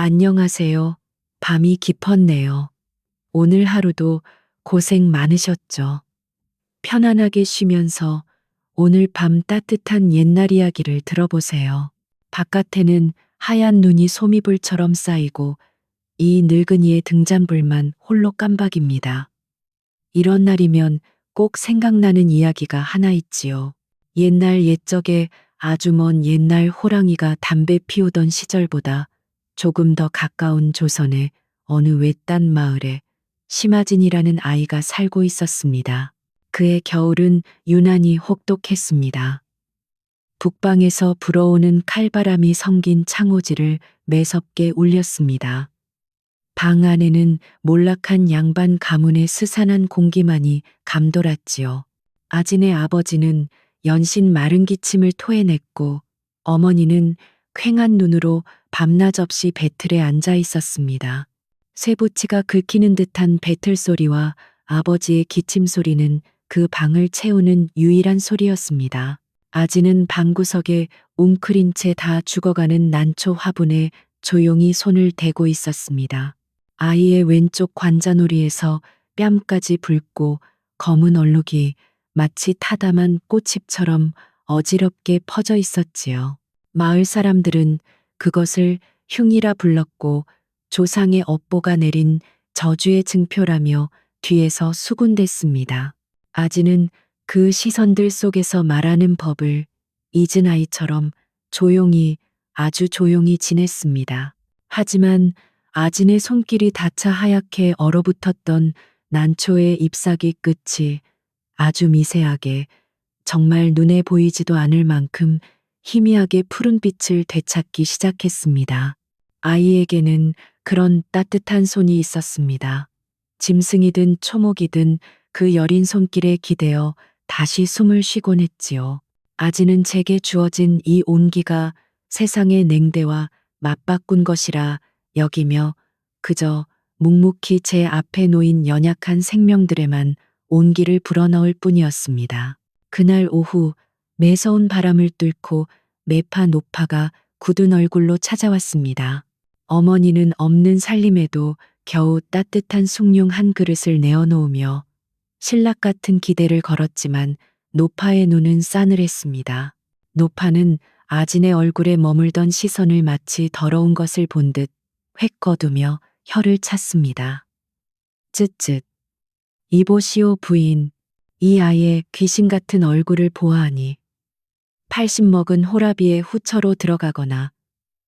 안녕하세요. 밤이 깊었네요. 오늘 하루도 고생 많으셨죠? 편안하게 쉬면서 오늘 밤 따뜻한 옛날 이야기를 들어보세요. 바깥에는 하얀 눈이 소미불처럼 쌓이고 이 늙은이의 등잔불만 홀로 깜박입니다. 이런 날이면 꼭 생각나는 이야기가 하나 있지요. 옛날 옛적에 아주 먼 옛날 호랑이가 담배 피우던 시절보다 조금 더 가까운 조선의 어느 외딴 마을에 심하진이라는 아이가 살고 있었습니다. 그의 겨울은 유난히 혹독했습니다. 북방에서 불어오는 칼바람이 성긴 창호지를 매섭게 울렸습니다. 방 안에는 몰락한 양반 가문의 스산한 공기만이 감돌았지요. 아진의 아버지는 연신 마른 기침을 토해냈고 어머니는 퀭한 눈으로 밤낮 없이 배틀에 앉아 있었습니다. 쇠붙이가 긁히는 듯한 배틀 소리와 아버지의 기침 소리는 그 방을 채우는 유일한 소리였습니다. 아진은 방구석에 웅크린 채 다 죽어가는 난초 화분에 조용히 손을 대고 있었습니다. 아이의 왼쪽 관자놀이에서 뺨까지 붉고 검은 얼룩이 마치 타담한 꽃잎처럼 어지럽게 퍼져 있었지요. 마을 사람들은 그것을 흉이라 불렀고 조상의 업보가 내린 저주의 증표라며 뒤에서 수군댔습니다. 아지는 그 시선들 속에서 말하는 법을 잊은 아이처럼 조용히 아주 조용히 지냈습니다. 하지만 아진의 손길이 닿자 하얗게 얼어붙었던 난초의 잎사귀 끝이 아주 미세하게 정말 눈에 보이지도 않을 만큼 희미하게 푸른 빛을 되찾기 시작했습니다. 아이에게는 그런 따뜻한 손이 있었습니다. 짐승이든 초목이든 그 여린 손길에 기대어 다시 숨을 쉬곤 했지요. 아지는 제게 주어진 이 온기가 세상의 냉대와 맞바꾼 것이라 여기며 그저 묵묵히 제 앞에 놓인 연약한 생명들에만 온기를 불어넣을 뿐이었습니다. 그날 오후 매서운 바람을 뚫고 매파 노파가 굳은 얼굴로 찾아왔습니다. 어머니는 없는 살림에도 겨우 따뜻한 숭늉 한 그릇을 내어놓으며 신락 같은 기대를 걸었지만 노파의 눈은 싸늘했습니다. 노파는 아진의 얼굴에 머물던 시선을 마치 더러운 것을 본 듯 획 거두며 혀를 찼습니다. 쯧쯧. 이보시오 부인, 이 아이의 귀신 같은 얼굴을 보아하니 80 먹은 호라비의 후처로 들어가거나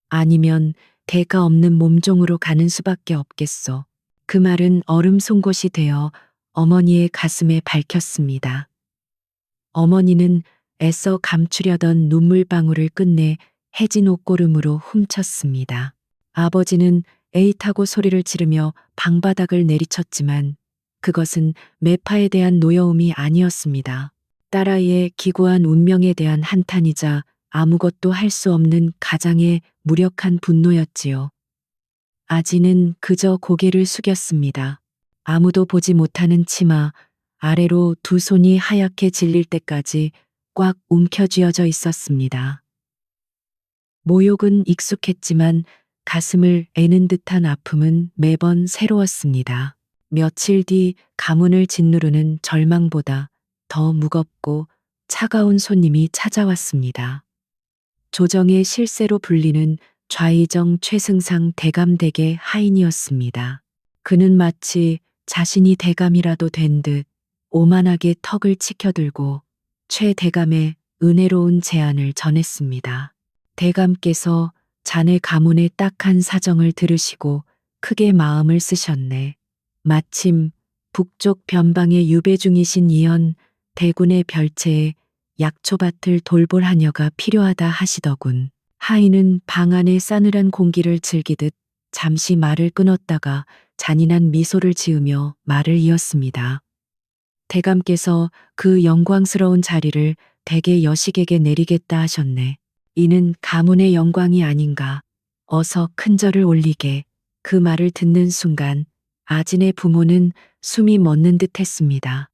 아니면 대가 없는 몸종으로 가는 수밖에 없겠소. 그 말은 얼음 송곳이 되어 어머니의 가슴에 밝혔습니다. 어머니는 애써 감추려던 눈물방울을 끝내 해진 옷고름으로 훔쳤습니다. 아버지는 에잇하고 소리를 지르며 방바닥을 내리쳤지만 그것은 매파에 대한 노여움이 아니었습니다. 딸아이의 기구한 운명에 대한 한탄이자 아무것도 할 수 없는 가장의 무력한 분노였지요. 아지는 그저 고개를 숙였습니다. 아무도 보지 못하는 치마 아래로 두 손이 하얗게 질릴 때까지 꽉 움켜쥐어져 있었습니다. 모욕은 익숙했지만 가슴을 애는 듯한 아픔은 매번 새로웠습니다. 며칠 뒤 가문을 짓누르는 절망보다 더 무겁고 차가운 손님이 찾아왔습니다. 조정의 실세로 불리는 좌의정 최승상 대감댁의 하인이었습니다. 그는 마치 자신이 대감이라도 된 듯 오만하게 턱을 치켜들고 최 대감의 은혜로운 제안을 전했습니다. 대감께서 자네 가문의 딱한 사정을 들으시고 크게 마음을 쓰셨네. 마침 북쪽 변방의 유배 중이신 이연 대군의 별채에 약초밭을 돌볼 하녀가 필요하다 하시더군. 하인은 방 안의 싸늘한 공기를 즐기듯 잠시 말을 끊었다가 잔인한 미소를 지으며 말을 이었습니다. 대감께서 그 영광스러운 자리를 대개 여식에게 내리겠다 하셨네. 이는 가문의 영광이 아닌가. 어서 큰 절을 올리게. 그 말을 듣는 순간 아진의 부모는 숨이 멎는 듯 했습니다.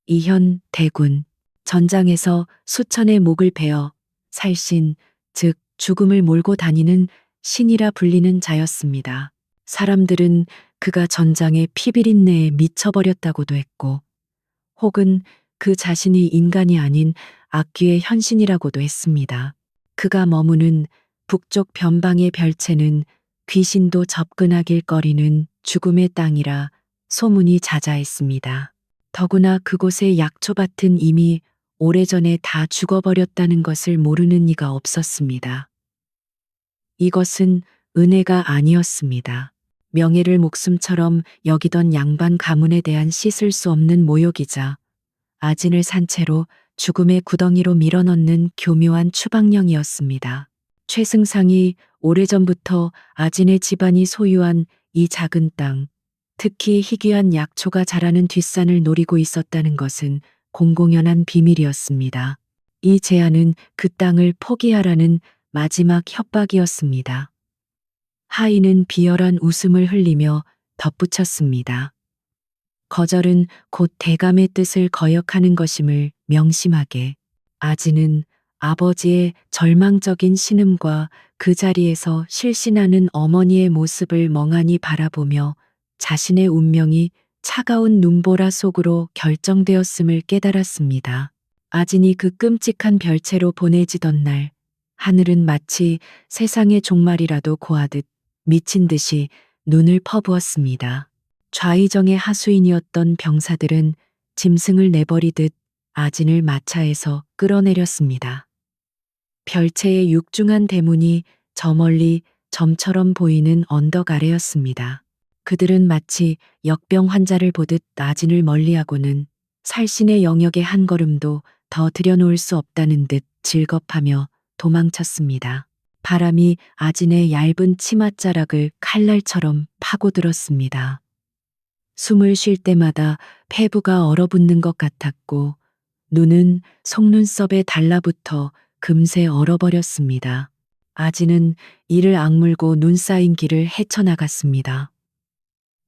이현 대군. 전장에서 수천의 목을 베어 살신, 즉 죽음을 몰고 다니는 신이라 불리는 자였습니다. 사람들은 그가 전장의 피비린내에 미쳐버렸다고도 했고, 혹은 그 자신이 인간이 아닌 악귀의 현신이라고도 했습니다. 그가 머무는 북쪽 변방의 별채는 귀신도 접근하길 꺼리는 죽음의 땅이라 소문이 자자했습니다. 더구나 그곳의 약초밭은 이미 오래전에 다 죽어버렸다는 것을 모르는 이가 없었습니다. 이것은 은혜가 아니었습니다. 명예를 목숨처럼 여기던 양반 가문에 대한 씻을 수 없는 모욕이자 아진을 산채로 죽음의 구덩이로 밀어넣는 교묘한 추방령이었습니다. 최승상이 오래전부터 아진의 집안이 소유한 이 작은 땅, 특히 희귀한 약초가 자라는 뒷산을 노리고 있었다는 것은 공공연한 비밀이었습니다. 이 제안은 그 땅을 포기하라는 마지막 협박이었습니다. 하인은 비열한 웃음을 흘리며 덧붙였습니다. 거절은 곧 대감의 뜻을 거역하는 것임을 명심하게. 아진은 아버지의 절망적인 신음과 그 자리에서 실신하는 어머니의 모습을 멍하니 바라보며 자신의 운명이 차가운 눈보라 속으로 결정되었음을 깨달았습니다. 아진이 그 끔찍한 별채로 보내지던 날, 하늘은 마치 세상의 종말이라도 고하듯 미친 듯이 눈을 퍼부었습니다. 좌의정의 하수인이었던 병사들은 짐승을 내버리듯 아진을 마차에서 끌어내렸습니다. 별채의 육중한 대문이 저 멀리 점처럼 보이는 언덕 아래였습니다. 그들은 마치 역병 환자를 보듯 아진을 멀리하고는 살신의 영역에 한 걸음도 더 들여놓을 수 없다는 듯 질겁하며 도망쳤습니다. 바람이 아진의 얇은 치맛자락을 칼날처럼 파고들었습니다. 숨을 쉴 때마다 폐부가 얼어붙는 것 같았고 눈은 속눈썹에 달라붙어 금세 얼어버렸습니다. 아진은 이를 악물고 눈 쌓인 길을 헤쳐나갔습니다.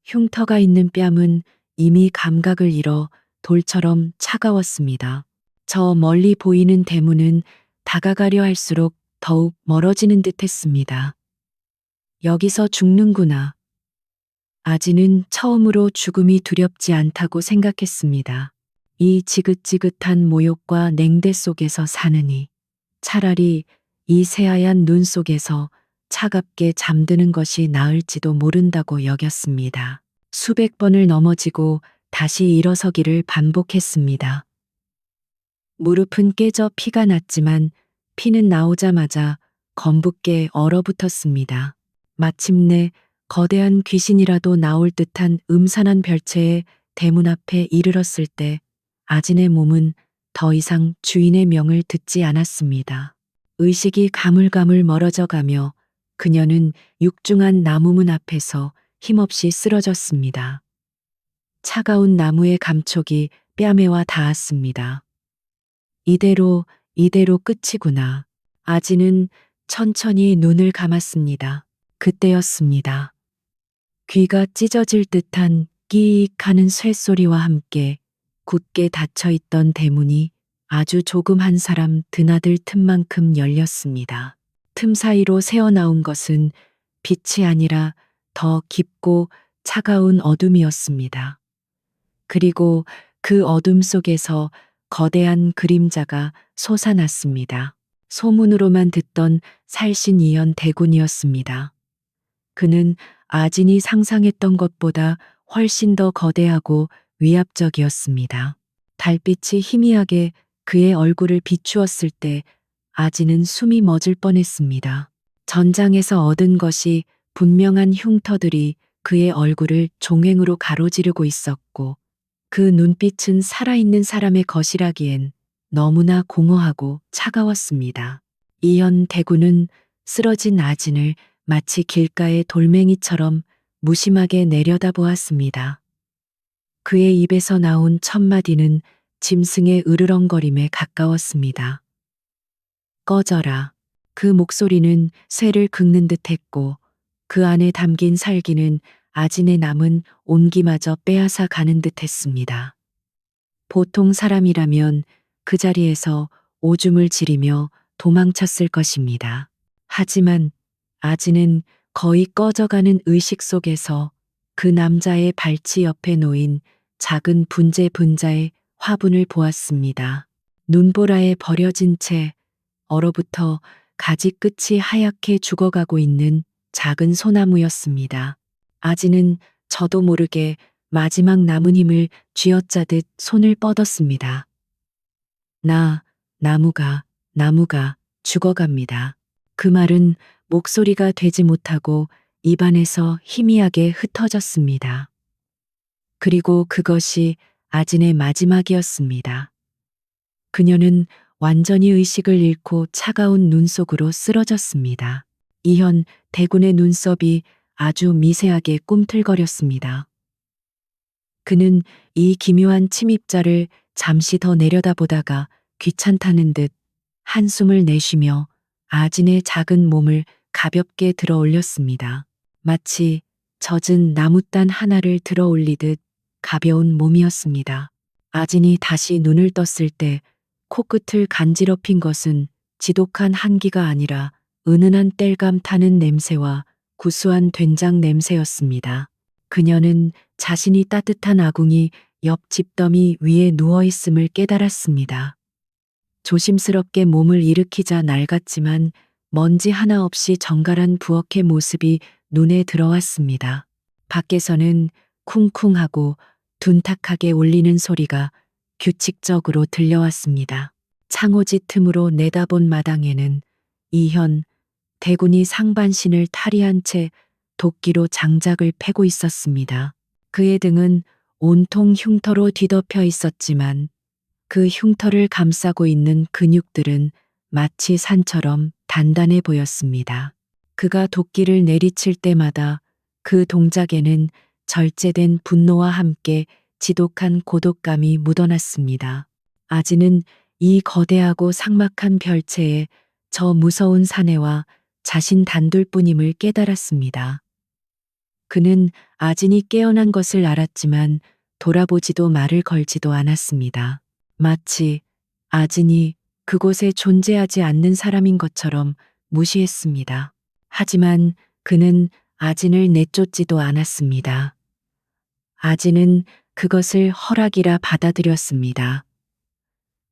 흉터가 있는 뺨은 이미 감각을 잃어 돌처럼 차가웠습니다. 저 멀리 보이는 대문은 다가가려 할수록 더욱 멀어지는 듯 했습니다. 여기서 죽는구나. 아진은 처음으로 죽음이 두렵지 않다고 생각했습니다. 이 지긋지긋한 모욕과 냉대 속에서 사느니 차라리 이 새하얀 눈 속에서 차갑게 잠드는 것이 나을지도 모른다고 여겼습니다. 수백 번을 넘어지고 다시 일어서기를 반복했습니다. 무릎은 깨져 피가 났지만 피는 나오자마자 검붓게 얼어붙었습니다. 마침내 거대한 귀신이라도 나올 듯한 음산한 별채의 대문 앞에 이르렀을 때 아진의 몸은 더 이상 주인의 명을 듣지 않았습니다. 의식이 가물가물 멀어져 가며 그녀는 육중한 나무문 앞에서 힘없이 쓰러졌습니다. 차가운 나무의 감촉이 뺨에 와 닿았습니다. 이대로 끝이구나. 아진은 천천히 눈을 감았습니다. 그때였습니다. 귀가 찢어질 듯한 끼익 하는 쇳소리와 함께 굳게 닫혀있던 대문이 아주 조금 한 사람 드나들 틈만큼 열렸습니다. 틈 사이로 새어나온 것은 빛이 아니라 더 깊고 차가운 어둠이었습니다. 그리고 그 어둠 속에서 거대한 그림자가 솟아났습니다. 소문으로만 듣던 살신이연 대군이었습니다. 그는 아진이 상상했던 것보다 훨씬 더 거대하고 위압적이었습니다. 달빛이 희미하게 그의 얼굴을 비추었을 때 아진은 숨이 멎을 뻔했습니다. 전장에서 얻은 것이 분명한 흉터들이 그의 얼굴을 종횡으로 가로지르고 있었고 그 눈빛은 살아있는 사람의 것이라기엔 너무나 공허하고 차가웠습니다. 이현 대군은 쓰러진 아진을 마치 길가의 돌멩이처럼 무심하게 내려다보았습니다. 그의 입에서 나온 첫 마디는 짐승의 으르렁거림에 가까웠습니다. 꺼져라. 그 목소리는 쇠를 긁는 듯했고 그 안에 담긴 살기는 아진의 남은 온기마저 빼앗아 가는 듯했습니다. 보통 사람이라면 그 자리에서 오줌을 지리며 도망쳤을 것입니다. 하지만 아지는 거의 꺼져가는 의식 속에서 그 남자의 발치 옆에 놓인 작은 분재 분자의 화분을 보았습니다. 눈보라에 버려진 채 얼어붙어 가지 끝이 하얗게 죽어가고 있는 작은 소나무였습니다. 아지는 저도 모르게 마지막 남은 힘을 쥐어짜듯 손을 뻗었습니다. 나무가 죽어갑니다. 그 말은 목소리가 되지 못하고 입안에서 희미하게 흩어졌습니다. 그리고 그것이 아진의 마지막이었습니다. 그녀는 완전히 의식을 잃고 차가운 눈 속으로 쓰러졌습니다. 이현 대군의 눈썹이 아주 미세하게 꿈틀거렸습니다. 그는 이 기묘한 침입자를 잠시 더 내려다보다가 귀찮다는 듯 한숨을 내쉬며 아진의 작은 몸을 가볍게 들어 올렸습니다. 마치 젖은 나무단 하나를 들어 올리듯 가벼운 몸이었습니다. 아진이 다시 눈을 떴을 때 코끝을 간지럽힌 것은 지독한 한기가 아니라 은은한 땔감 타는 냄새와 구수한 된장 냄새였습니다. 그녀는 자신이 따뜻한 아궁이 옆 집더미 위에 누워 있음을 깨달았습니다. 조심스럽게 몸을 일으키자 낡았지만 먼지 하나 없이 정갈한 부엌의 모습이 눈에 들어왔습니다. 밖에서는 쿵쿵하고 둔탁하게 울리는 소리가 규칙적으로 들려왔습니다. 창호지 틈으로 내다본 마당에는 이현 대군이 상반신을 탈의한 채 도끼로 장작을 패고 있었습니다. 그의 등은 온통 흉터로 뒤덮여 있었지만 그 흉터를 감싸고 있는 근육들은 마치 산처럼 단단해 보였습니다. 그가 도끼를 내리칠 때마다 그 동작에는 절제된 분노와 함께 지독한 고독감이 묻어났습니다. 아지는 이 거대하고 삭막한 별채에 저 무서운 사내와 자신 단둘뿐임을 깨달았습니다. 그는 아진이 깨어난 것을 알았지만 돌아보지도 말을 걸지도 않았습니다. 마치 아진이 그곳에 존재하지 않는 사람인 것처럼 무시했습니다. 하지만 그는 아진을 내쫓지도 않았습니다. 아진은 그것을 허락이라 받아들였습니다.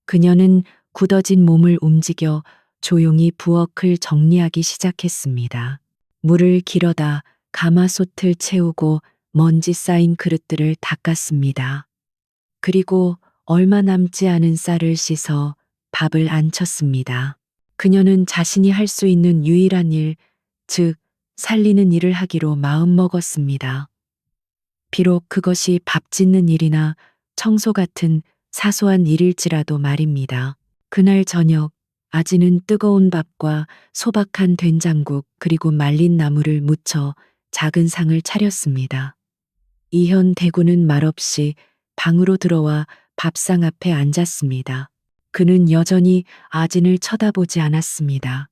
그녀는 굳어진 몸을 움직여 조용히 부엌을 정리하기 시작했습니다. 물을 길어다 가마솥을 채우고 먼지 쌓인 그릇들을 닦았습니다. 그리고 얼마 남지 않은 쌀을 씻어 밥을 안쳤습니다. 그녀는 자신이 할 수 있는 유일한 일, 즉 살리는 일을 하기로 마음먹었습니다. 비록 그것이 밥 짓는 일이나 청소 같은 사소한 일일지라도 말입니다. 그날 저녁 아지는 뜨거운 밥과 소박한 된장국 그리고 말린 나물을 무쳐 작은 상을 차렸습니다. 이현 대군은 말없이 방으로 들어와 밥상 앞에 앉았습니다. 그는 여전히 아진을 쳐다보지 않았습니다.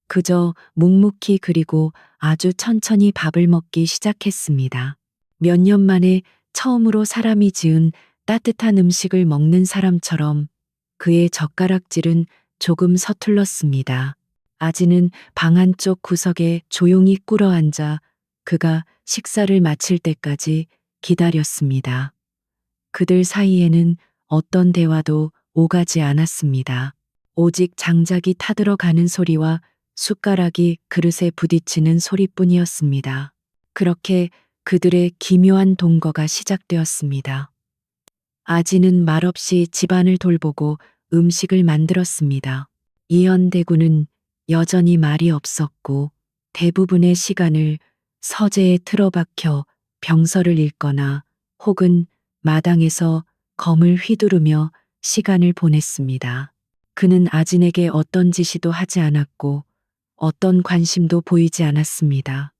그저 묵묵히 그리고 아주 천천히 밥을 먹기 시작했습니다. 몇 년 만에 처음으로 사람이 지은 따뜻한 음식을 먹는 사람처럼 그의 젓가락질은 조금 서툴렀습니다. 아지는 방 한쪽 구석에 조용히 꿇어앉아 그가 식사를 마칠 때까지 기다렸습니다. 그들 사이에는 어떤 대화도 오가지 않았습니다. 오직 장작이 타들어가는 소리와 숟가락이 그릇에 부딪히는 소리뿐이었습니다. 그렇게 그들의 기묘한 동거가 시작되었습니다. 아지는 말없이 집안을 돌보고 음식을 만들었습니다. 이현 대군은 여전히 말이 없었고 대부분의 시간을 서재에 틀어박혀 병서를 읽거나 혹은 마당에서 검을 휘두르며 시간을 보냈습니다. 그는 아진에게 어떤 지시도 하지 않았고 어떤 관심도 보이지 않았습니다.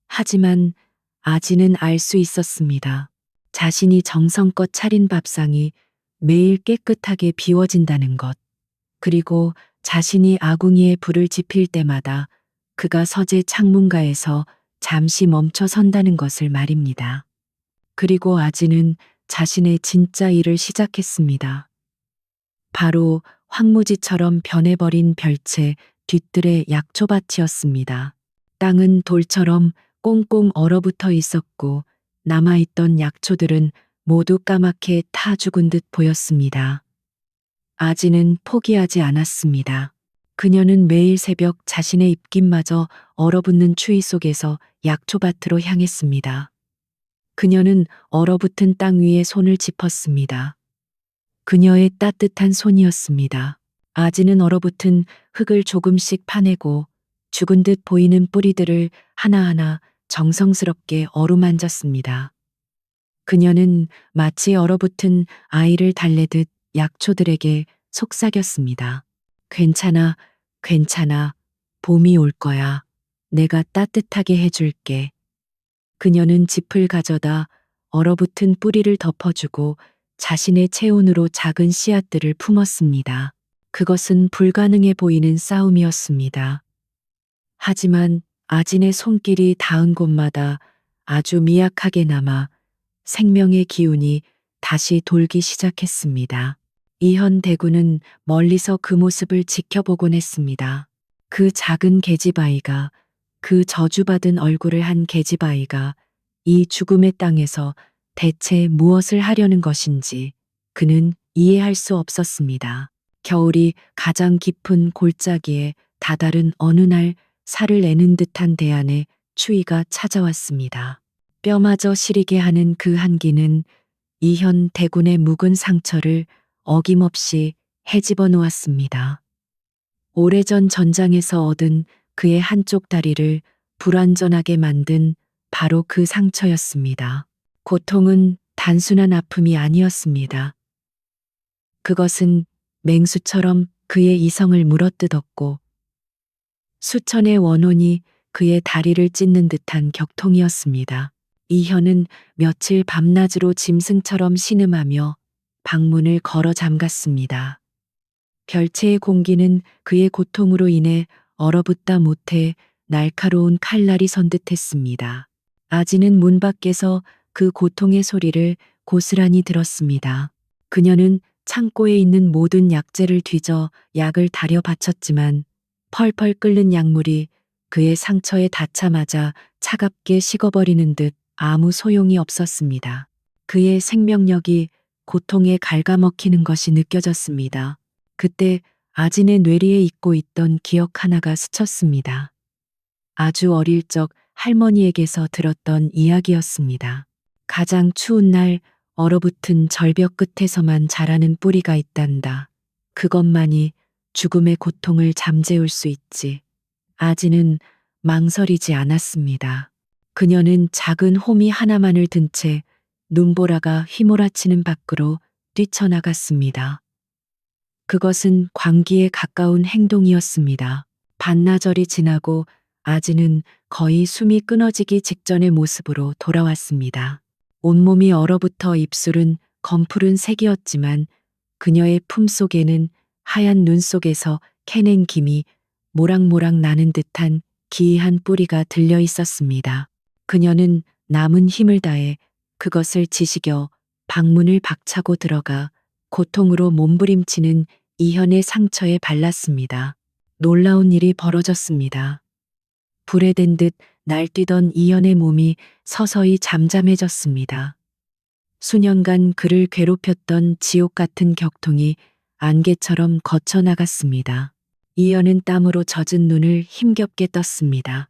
하지만 아진은 알 수 있었습니다. 자신이 정성껏 차린 밥상이 매일 깨끗하게 비워진다는 것, 그리고 자신이 아궁이에 불을 지필 때마다 그가 서재 창문가에서 잠시 멈춰 선다는 것을 말입니다. 그리고 아진은 자신의 진짜 일을 시작했습니다. 바로 황무지처럼 변해버린 별채 뒤뜰에 약초밭이었습니다. 땅은 돌처럼 꽁꽁 얼어붙어 있었고 남아있던 약초들은 모두 까맣게 타 죽은 듯 보였습니다. 아지는 포기하지 않았습니다. 그녀는 매일 새벽 자신의 입김마저 얼어붙는 추위 속에서 약초밭으로 향했습니다. 그녀는 얼어붙은 땅 위에 손을 짚었습니다. 그녀의 따뜻한 손이었습니다. 아지는 얼어붙은 흙을 조금씩 파내고 죽은 듯 보이는 뿌리들을 하나하나 정성스럽게 어루만졌습니다. 그녀는 마치 얼어붙은 아이를 달래듯 약초들에게 속삭였습니다. 괜찮아, 괜찮아. 봄이 올 거야. 내가 따뜻하게 해줄게. 그녀는 짚을 가져다 얼어붙은 뿌리를 덮어주고 자신의 체온으로 작은 씨앗들을 품었습니다. 그것은 불가능해 보이는 싸움이었습니다. 하지만 아진의 손길이 닿은 곳마다 아주 미약하게 남아 생명의 기운이 다시 돌기 시작했습니다. 이현 대군은 멀리서 그 모습을 지켜보곤 했습니다. 그 작은 계집아이가, 그 저주받은 얼굴을 한 계집아이가 이 죽음의 땅에서 대체 무엇을 하려는 것인지 그는 이해할 수 없었습니다. 겨울이 가장 깊은 골짜기에 다다른 어느 날 살을 내는 듯한 대안에 추위가 찾아왔습니다. 뼈마저 시리게 하는 그 한기는 이현 대군의 묵은 상처를 어김없이 헤집어 놓았습니다. 오래전 전장에서 얻은 그의 한쪽 다리를 불완전하게 만든 바로 그 상처였습니다. 고통은 단순한 아픔이 아니었습니다. 그것은 맹수처럼 그의 이성을 물어뜯었고 수천의 원혼이 그의 다리를 찢는 듯한 격통이었습니다. 이현은 며칠 밤낮으로 짐승처럼 신음하며 방문을 걸어 잠갔습니다. 별채의 공기는 그의 고통으로 인해 얼어붙다 못해 날카로운 칼날이 선 듯했습니다. 아지는 문 밖에서 그 고통의 소리를 고스란히 들었습니다. 그녀는 창고에 있는 모든 약재를 뒤져 약을 다려 바쳤지만 펄펄 끓는 약물이 그의 상처에 닿자마자 차갑게 식어버리는 듯 아무 소용이 없었습니다. 그의 생명력이 고통에 갉아먹히는 것이 느껴졌습니다. 그때 아진의 뇌리에 잊고 있던 기억 하나가 스쳤습니다. 아주 어릴 적 할머니에게서 들었던 이야기였습니다. 가장 추운 날 얼어붙은 절벽 끝에서만 자라는 뿌리가 있단다. 그것만이 죽음의 고통을 잠재울 수 있지. 아지는 망설이지 않았습니다. 그녀는 작은 호미 하나만을 든 채 눈보라가 휘몰아치는 밖으로 뛰쳐나갔습니다. 그것은 광기에 가까운 행동이었습니다. 반나절이 지나고 아지는 거의 숨이 끊어지기 직전의 모습으로 돌아왔습니다. 온몸이 얼어붙어 입술은 검푸른 색이었지만 그녀의 품속에는 하얀 눈 속에서 캐낸 김이 모락모락 나는 듯한 기이한 뿌리가 들려 있었습니다. 그녀는 남은 힘을 다해 그것을 지식여 방문을 박차고 들어가 고통으로 몸부림치는 이현의 상처에 발랐습니다. 놀라운 일이 벌어졌습니다. 불에 댄 듯 날뛰던 이현의 몸이 서서히 잠잠해졌습니다. 수년간 그를 괴롭혔던 지옥 같은 격통이 안개처럼 거쳐나갔습니다. 이현은 땀으로 젖은 눈을 힘겹게 떴습니다.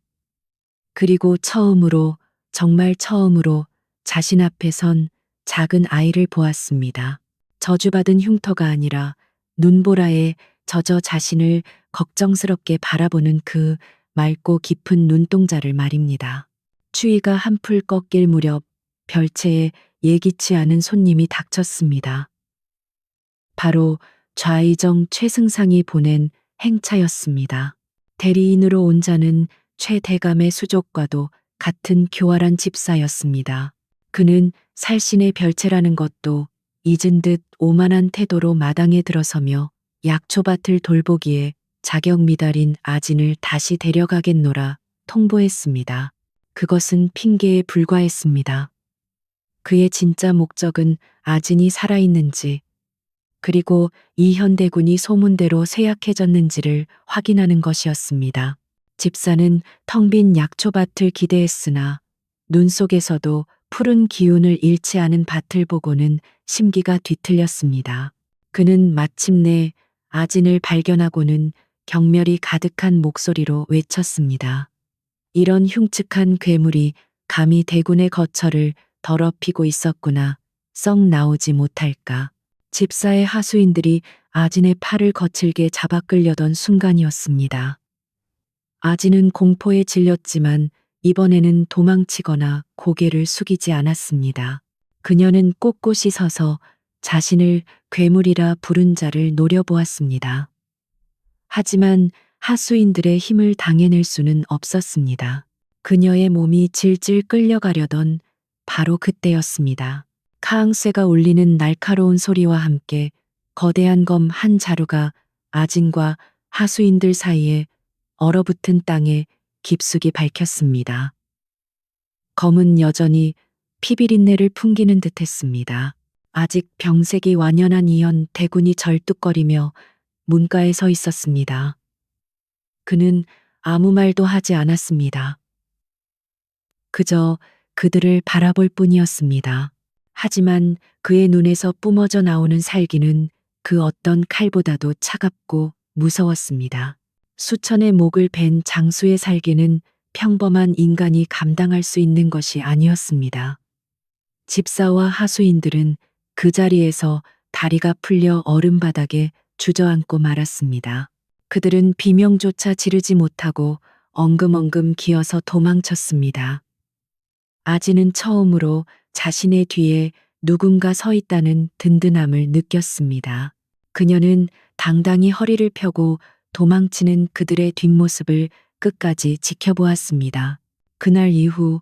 그리고 처음으로, 정말 처음으로 자신 앞에 선 작은 아이를 보았습니다. 저주받은 흉터가 아니라 눈보라에 젖어 자신을 걱정스럽게 바라보는 그 맑고 깊은 눈동자를 말입니다. 추위가 한풀 꺾일 무렵 별채에 예기치 않은 손님이 닥쳤습니다. 바로 좌의정 최승상이 보낸 행차였습니다. 대리인으로 온 자는 최 대감의 수족과도 같은 교활한 집사였습니다. 그는 살신의 별채라는 것도 잊은 듯 오만한 태도로 마당에 들어서며 약초밭을 돌보기에 자격 미달인 아진을 다시 데려가겠노라 통보했습니다. 그것은 핑계에 불과했습니다. 그의 진짜 목적은 아진이 살아있는지 그리고 이현 대군이 소문대로 쇠약해졌는지를 확인하는 것이었습니다. 집사는 텅 빈 약초밭을 기대했으나 눈 속에서도 푸른 기운을 잃지 않은 밭을 보고는 심기가 뒤틀렸습니다. 그는 마침내 아진을 발견하고는 경멸이 가득한 목소리로 외쳤습니다. 이런 흉측한 괴물이 감히 대군의 거처를 더럽히고 있었구나. 썩 나오지 못할까. 집사의 하수인들이 아진의 팔을 거칠게 잡아 끌려던 순간이었습니다. 아진은 공포에 질렸지만 이번에는 도망치거나 고개를 숙이지 않았습니다. 그녀는 꼿꼿이 서서 자신을 괴물이라 부른 자를 노려보았습니다. 하지만 하수인들의 힘을 당해낼 수는 없었습니다. 그녀의 몸이 질질 끌려가려던 바로 그때였습니다. 카앙쇠가 울리는 날카로운 소리와 함께 거대한 검 한 자루가 아진과 하수인들 사이에 얼어붙은 땅에 깊숙이 밝혔습니다. 검은 여전히 피비린내를 풍기는 듯했습니다. 아직 병색이 완연한 이현 대군이 절뚝거리며 문가에 서 있었습니다. 그는 아무 말도 하지 않았습니다. 그저 그들을 바라볼 뿐이었습니다. 하지만 그의 눈에서 뿜어져 나오는 살기는 그 어떤 칼보다도 차갑고 무서웠습니다. 수천의 목을 벤 장수의 살기는 평범한 인간이 감당할 수 있는 것이 아니었습니다. 집사와 하수인들은 그 자리에서 다리가 풀려 얼음바닥에 주저앉고 말았습니다. 그들은 비명조차 지르지 못하고 엉금엉금 기어서 도망쳤습니다. 아지는 처음으로 자신의 뒤에 누군가 서 있다는 든든함을 느꼈습니다. 그녀는 당당히 허리를 펴고 도망치는 그들의 뒷모습을 끝까지 지켜보았습니다. 그날 이후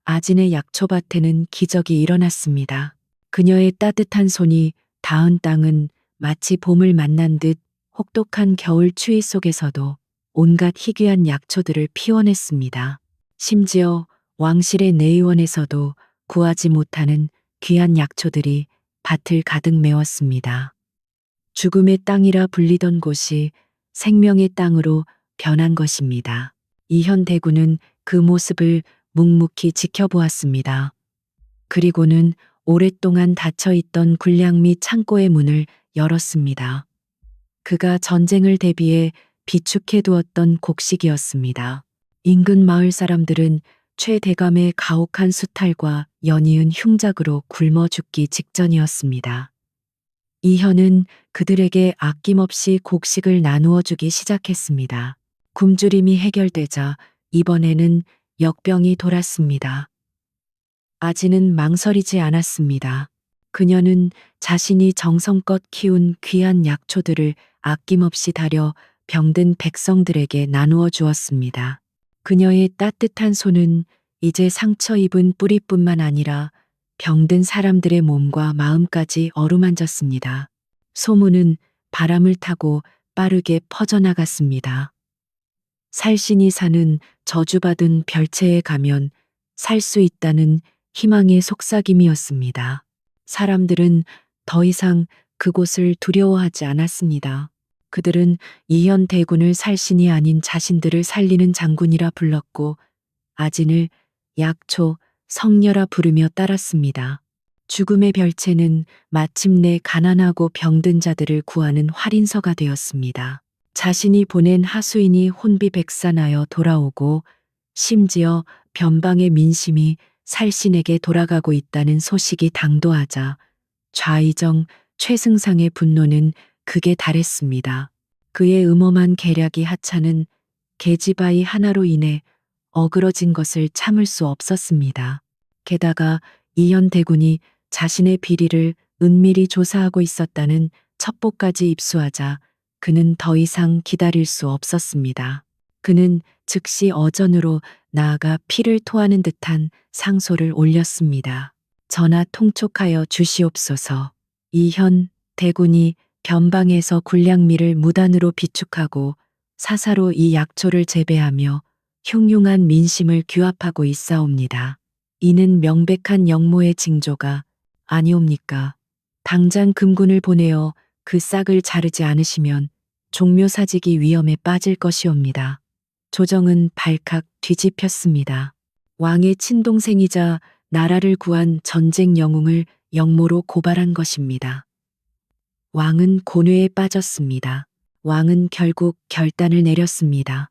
아진의 약초밭에는 기적이 일어났습니다. 그녀의 따뜻한 손이 닿은 땅은 마치 봄을 만난 듯 혹독한 겨울 추위 속에서도 온갖 희귀한 약초들을 피워냈습니다. 심지어 왕실의 내의원에서도 구하지 못하는 귀한 약초들이 밭을 가득 메웠습니다. 죽음의 땅이라 불리던 곳이 생명의 땅으로 변한 것입니다. 이현 대군은 그 모습을 묵묵히 지켜보았습니다. 그리고는 오랫동안 닫혀있던 군량 및 창고의 문을 열었습니다. 그가 전쟁을 대비해 비축해 두었던 곡식이었습니다. 인근 마을 사람들은 최대감의 가혹한 수탈과 연이은 흉작으로 굶어 죽기 직전이었습니다. 이현은 그들에게 아낌없이 곡식을 나누어 주기 시작했습니다. 굶주림이 해결되자 이번에는 역병이 돌았습니다. 아지는 망설이지 않았습니다. 그녀는 자신이 정성껏 키운 귀한 약초들을 아낌없이 다려 병든 백성들에게 나누어 주었습니다. 그녀의 따뜻한 손은 이제 상처 입은 뿌리뿐만 아니라 병든 사람들의 몸과 마음까지 어루만졌습니다. 소문은 바람을 타고 빠르게 퍼져나갔습니다. 살신이 사는 저주받은 별채에 가면 살 수 있다는 희망의 속삭임이었습니다. 사람들은 더 이상 그곳을 두려워하지 않았습니다. 그들은 이현 대군을 살신이 아닌 자신들을 살리는 장군이라 불렀고 아진을 약초, 성녀라 부르며 따랐습니다. 죽음의 별채는 마침내 가난하고 병든 자들을 구하는 활인서가 되었습니다. 자신이 보낸 하수인이 혼비백산하여 돌아오고 심지어 변방의 민심이 살신에게 돌아가고 있다는 소식이 당도하자 좌의정 최승상의 분노는 극에 달했습니다. 그의 음험한 계략이 하찮은 계집아이 하나로 인해 어그러진 것을 참을 수 없었습니다. 게다가 이현 대군이 자신의 비리를 은밀히 조사하고 있었다는 첩보까지 입수하자 그는 더 이상 기다릴 수 없었습니다. 그는 즉시 어전으로 나아가 피를 토하는 듯한 상소를 올렸습니다. 전하 통촉하여 주시옵소서. 이현 대군이 변방에서 군량미를 무단으로 비축하고 사사로 이 약초를 재배하며 흉흉한 민심을 규합하고 있사옵니다. 이는 명백한 역모의 징조가 아니옵니까? 당장 금군을 보내어 그 싹을 자르지 않으시면 종묘사직이 위험에 빠질 것이옵니다. 조정은 발칵 뒤집혔습니다. 왕의 친동생이자 나라를 구한 전쟁 영웅을 역모로 고발한 것입니다. 왕은 곤회에 빠졌습니다. 왕은 결국 결단을 내렸습니다.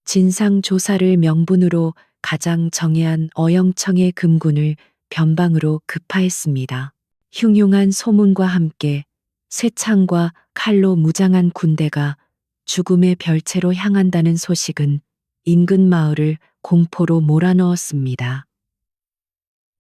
진상 조사를 명분으로 가장 정예한 어영청의 금군을 변방으로 급파했습니다. 흉흉한 소문과 함께 쇠창과 칼로 무장한 군대가 죽음의 별채로 향한다는 소식은 인근 마을을 공포로 몰아넣었습니다.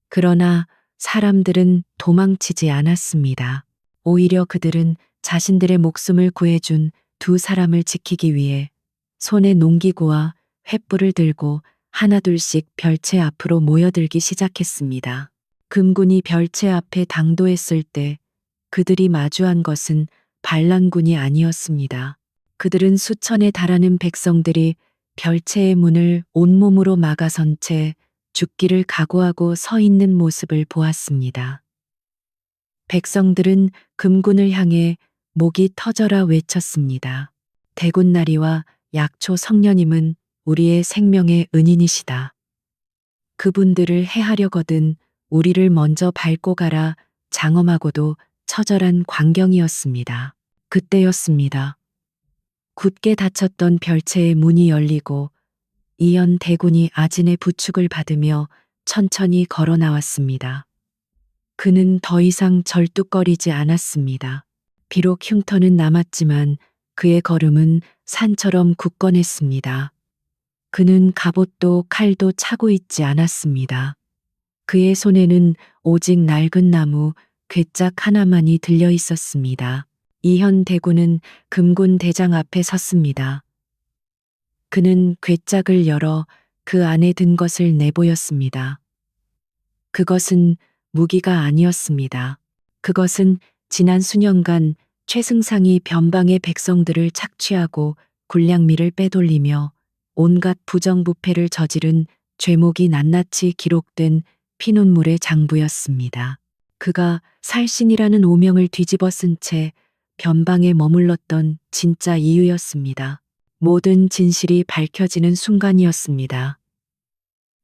그러나 사람들은 도망치지 않았습니다. 오히려 그들은 자신들의 목숨을 구해준 두 사람을 지키기 위해 손에 농기구와 횃불을 들고 하나둘씩 별채 앞으로 모여들기 시작했습니다. 금군이 별채 앞에 당도했을 때 그들이 마주한 것은 반란군이 아니었습니다. 그들은 수천에 달하는 백성들이 별채의 문을 온몸으로 막아선 채 죽기를 각오하고 서 있는 모습을 보았습니다. 백성들은 금군을 향해 목이 터져라 외쳤습니다. 대군나리와 약초 성녀님은 우리의 생명의 은인이시다. 그분들을 해하려거든 우리를 먼저 밟고 가라 장엄하고도 처절한 광경이었습니다. 그때였습니다. 굳게 닫혔던 별채의 문이 열리고 이현 대군이 아진의 부축을 받으며 천천히 걸어 나왔습니다. 그는 더 이상 절뚝거리지 않았습니다. 비록 흉터는 남았지만 그의 걸음은 산처럼 굳건했습니다. 그는 갑옷도 칼도 차고 있지 않았습니다. 그의 손에는 오직 낡은 나무 괴짝 하나만이 들려 있었습니다. 이현 대군은 금군 대장 앞에 섰습니다. 그는 괴짝을 열어 그 안에 든 것을 내보였습니다. 그것은 무기가 아니었습니다. 그것은 지난 수년간 최승상이 변방의 백성들을 착취하고 군량미를 빼돌리며 온갖 부정부패를 저지른 죄목이 낱낱이 기록된 피눈물의 장부였습니다. 그가 살신이라는 오명을 뒤집어 쓴 채 변방에 머물렀던 진짜 이유였습니다. 모든 진실이 밝혀지는 순간이었습니다.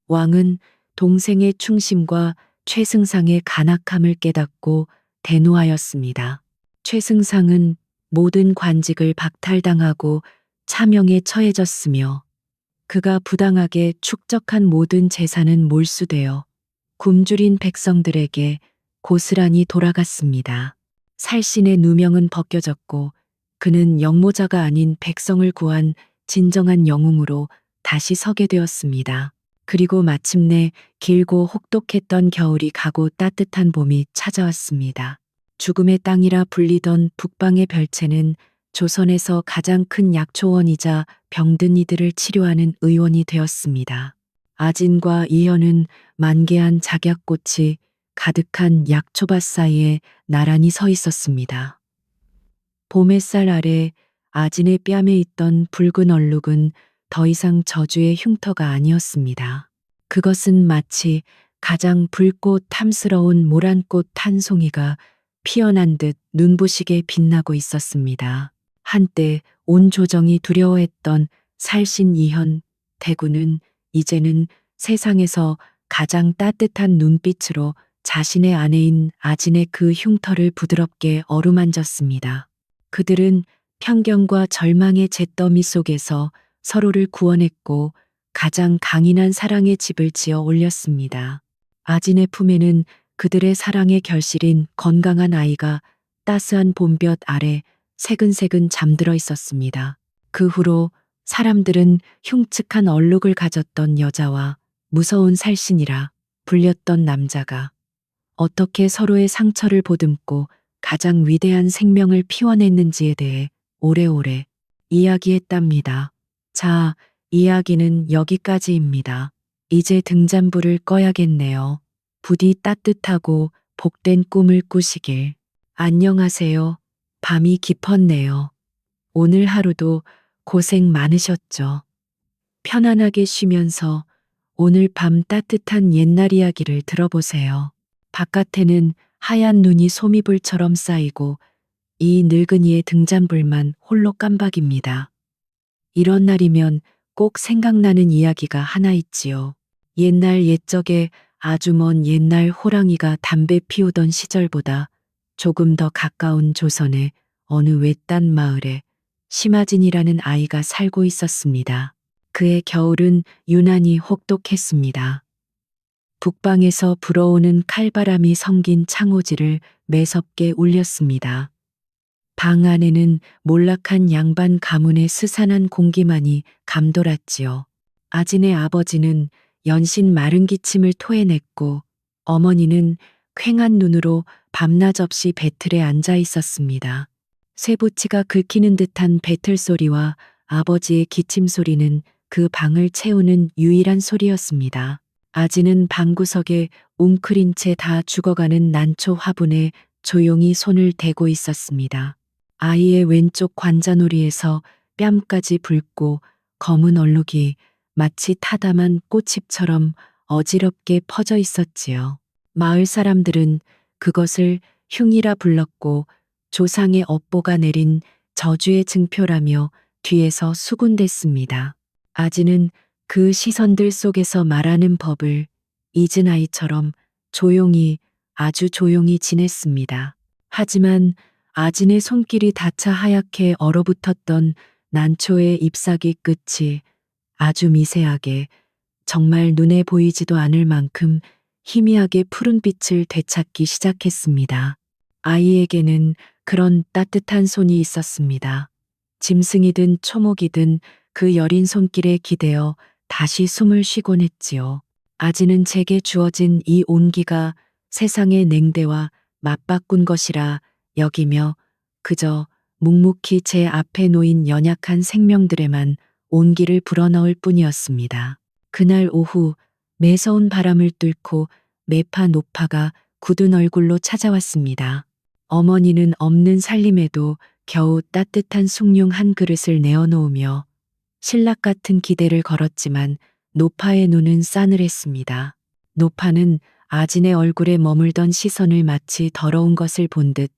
왕은 동생의 충심과 최승상의 간악함을 깨닫고 대노하였습니다. 최승상은 모든 관직을 박탈당하고 차명에 처해졌으며 그가 부당하게 축적한 모든 재산은 몰수되어 굶주린 백성들에게 고스란히 돌아갔습니다. 살신의 누명은 벗겨졌고 그는 영모자가 아닌 백성을 구한 진정한 영웅으로 다시 서게 되었습니다. 그리고 마침내 길고 혹독했던 겨울이 가고 따뜻한 봄이 찾아왔습니다. 죽음의 땅이라 불리던 북방의 별채는 조선에서 가장 큰 약초원이자 병든 이들을 치료하는 의원이 되었습니다. 아진과 이현은 만개한 작약꽃이 가득한 약초밭 사이에 나란히 서 있었습니다. 봄햇살 아래 아진의 뺨에 있던 붉은 얼룩은 더 이상 저주의 흉터가 아니었습니다. 그것은 마치 가장 붉고 탐스러운 모란꽃 한 송이가 피어난 듯 눈부시게 빛나고 있었습니다. 한때 온 조정이 두려워했던 살신 이현 대군은 이제는 세상에서 가장 따뜻한 눈빛으로 자신의 아내인 아진의 그 흉터를 부드럽게 어루만졌습니다. 그들은 편견과 절망의 잿더미 속에서 서로를 구원했고 가장 강인한 사랑의 집을 지어 올렸습니다. 아진의 품에는 그들의 사랑의 결실인 건강한 아이가 따스한 봄볕 아래 새근새근 잠들어 있었습니다. 그 후로 사람들은 흉측한 얼룩을 가졌던 여자와 무서운 살신이라 불렸던 남자가 어떻게 서로의 상처를 보듬고 가장 위대한 생명을 피워냈는지에 대해 오래오래 이야기했답니다. 자, 이야기는 여기까지입니다. 이제 등잔불을 꺼야겠네요. 부디 따뜻하고 복된 꿈을 꾸시길. 안녕하세요. 밤이 깊었네요. 오늘 하루도 고생 많으셨죠. 편안하게 쉬면서 오늘 밤 따뜻한 옛날 이야기를 들어보세요. 바깥에는 하얀 눈이 소미불처럼 쌓이고 이 늙은이의 등잔불만 홀로 깜박입니다. 이런 날이면 꼭 생각나는 이야기가 하나 있지요. 옛날 옛적에 아주 먼 옛날 호랑이가 담배 피우던 시절보다 조금 더 가까운 조선의 어느 외딴 마을에 심아진이라는 아이가 살고 있었습니다. 그의 겨울은 유난히 혹독했습니다. 북방에서 불어오는 칼바람이 성긴 창호지를 매섭게 울렸습니다. 방 안에는 몰락한 양반 가문의 스산한 공기만이 감돌았지요. 아진의 아버지는 연신 마른 기침을 토해냈고 어머니는 퀭한 눈으로 밤낮 없이 배틀에 앉아 있었습니다. 쇠붙이가 긁히는 듯한 배틀 소리와 아버지의 기침 소리는 그 방을 채우는 유일한 소리였습니다. 아진은 방구석에 웅크린 채 다 죽어가는 난초 화분에 조용히 손을 대고 있었습니다. 아이의 왼쪽 관자놀이에서 뺨까지 붉고 검은 얼룩이 마치 타담한 꽃잎처럼 어지럽게 퍼져 있었지요. 마을 사람들은 그것을 흉이라 불렀고 조상의 업보가 내린 저주의 증표라며 뒤에서 수군댔습니다. 아지는 그 시선들 속에서 말하는 법을 잊은 아이처럼 조용히 아주 조용히 지냈습니다. 하지만 아진의 손길이 닿자 하얗게 얼어붙었던 난초의 잎사귀 끝이 아주 미세하게 정말 눈에 보이지도 않을 만큼 희미하게 푸른 빛을 되찾기 시작했습니다. 아이에게는 그런 따뜻한 손이 있었습니다. 짐승이든 초목이든 그 여린 손길에 기대어 다시 숨을 쉬곤 했지요. 아지는 제게 주어진 이 온기가 세상의 냉대와 맞바꾼 것이라 여기며 그저 묵묵히 제 앞에 놓인 연약한 생명들에만 온기를 불어넣을 뿐이었습니다. 그날 오후 매서운 바람을 뚫고 매파 노파가 굳은 얼굴로 찾아왔습니다. 어머니는 없는 살림에도 겨우 따뜻한 숭늉 한 그릇을 내어놓으며 신락 같은 기대를 걸었지만 노파의 눈은 싸늘했습니다. 노파는 아진의 얼굴에 머물던 시선을 마치 더러운 것을 본 듯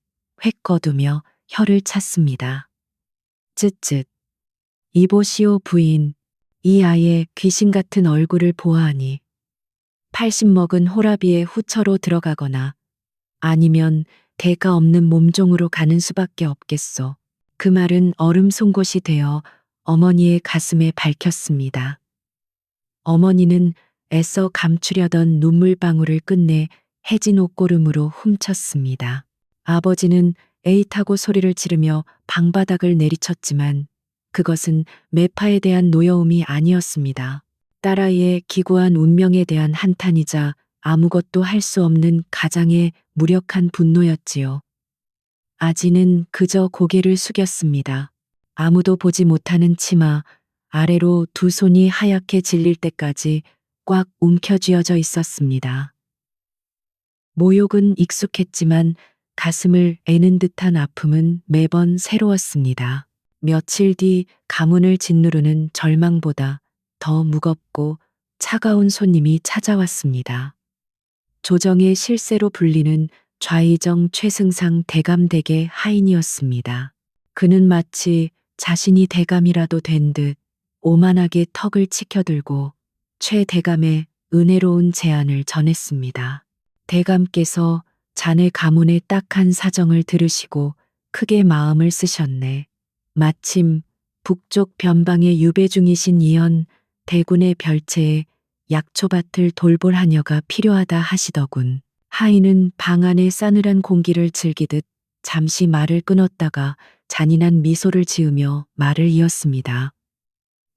획 거두며 혀를 찼습니다. 쯧쯧. 이보시오 부인. 이 아이의 귀신 같은 얼굴을 보아하니 80 먹은 호라비의 후처로 들어가거나 아니면 대가 없는 몸종으로 가는 수밖에 없겠소. 그 말은 얼음 송곳이 되어 어머니의 가슴에 밝혔습니다. 어머니는 애써 감추려던 눈물방울을 끝내 해진 옷고름으로 훔쳤습니다. 아버지는 에잇하고 소리를 지르며 방바닥을 내리쳤지만 그것은 매파에 대한 노여움이 아니었습니다. 딸아이의 기구한 운명에 대한 한탄이자 아무것도 할 수 없는 가장의 무력한 분노였지요. 아지는 그저 고개를 숙였습니다. 아무도 보지 못하는 치마 아래로 두 손이 하얗게 질릴 때까지 꽉 움켜쥐어져 있었습니다. 모욕은 익숙했지만 가슴을 애는 듯한 아픔은 매번 새로웠습니다. 며칠 뒤 가문을 짓누르는 절망보다 더 무겁고 차가운 손님이 찾아왔습니다. 조정의 실세로 불리는 좌의정 최승상 대감댁의 하인이었습니다. 그는 마치 자신이 대감이라도 된 듯 오만하게 턱을 치켜들고 최 대감의 은혜로운 제안을 전했습니다. 대감께서 자네 가문의 딱한 사정을 들으시고 크게 마음을 쓰셨네. 마침 북쪽 변방에 유배 중이신 이현 대군의 별채에 약초밭을 돌볼 하녀가 필요하다 하시더군. 하인은 방 안의 싸늘한 공기를 즐기듯 잠시 말을 끊었다가 잔인한 미소를 지으며 말을 이었습니다.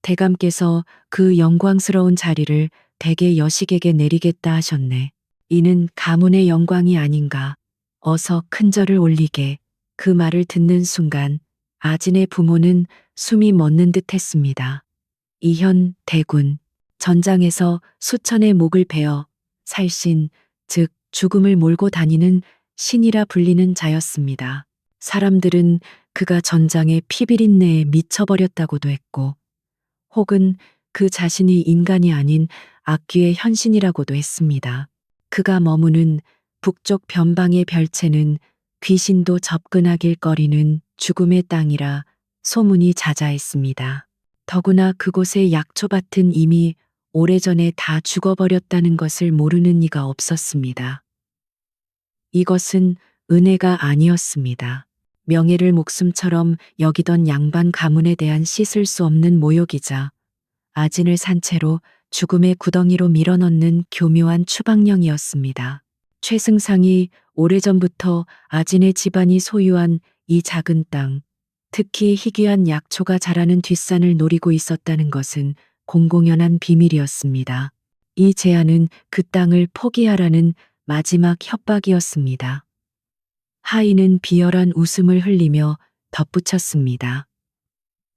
대감께서 그 영광스러운 자리를 대개 여식에게 내리겠다 하셨네. 이는 가문의 영광이 아닌가. 어서 큰 절을 올리게. 그 말을 듣는 순간 아진의 부모는 숨이 멎는 듯 했습니다. 이현 대군, 전장에서 수천의 목을 베어 살신, 즉 죽음을 몰고 다니는 신이라 불리는 자였습니다. 사람들은 그가 전장의 피비린내에 미쳐버렸다고도 했고, 혹은 그 자신이 인간이 아닌 악귀의 현신이라고도 했습니다. 그가 머무는 북쪽 변방의 별채는 귀신도 접근하길 꺼리는 죽음의 땅이라 소문이 자자했습니다. 더구나 그곳의 약초밭은 이미 오래전에 다 죽어버렸다는 것을 모르는 이가 없었습니다. 이것은 은혜가 아니었습니다. 명예를 목숨처럼 여기던 양반 가문에 대한 씻을 수 없는 모욕이자 아진을 산 채로 죽음의 구덩이로 밀어넣는 교묘한 추방령이었습니다. 최승상이 오래전부터 아진의 집안이 소유한 이 작은 땅, 특히 희귀한 약초가 자라는 뒷산을 노리고 있었다는 것은 공공연한 비밀이었습니다. 이 제안은 그 땅을 포기하라는 마지막 협박이었습니다. 하인은 비열한 웃음을 흘리며 덧붙였습니다.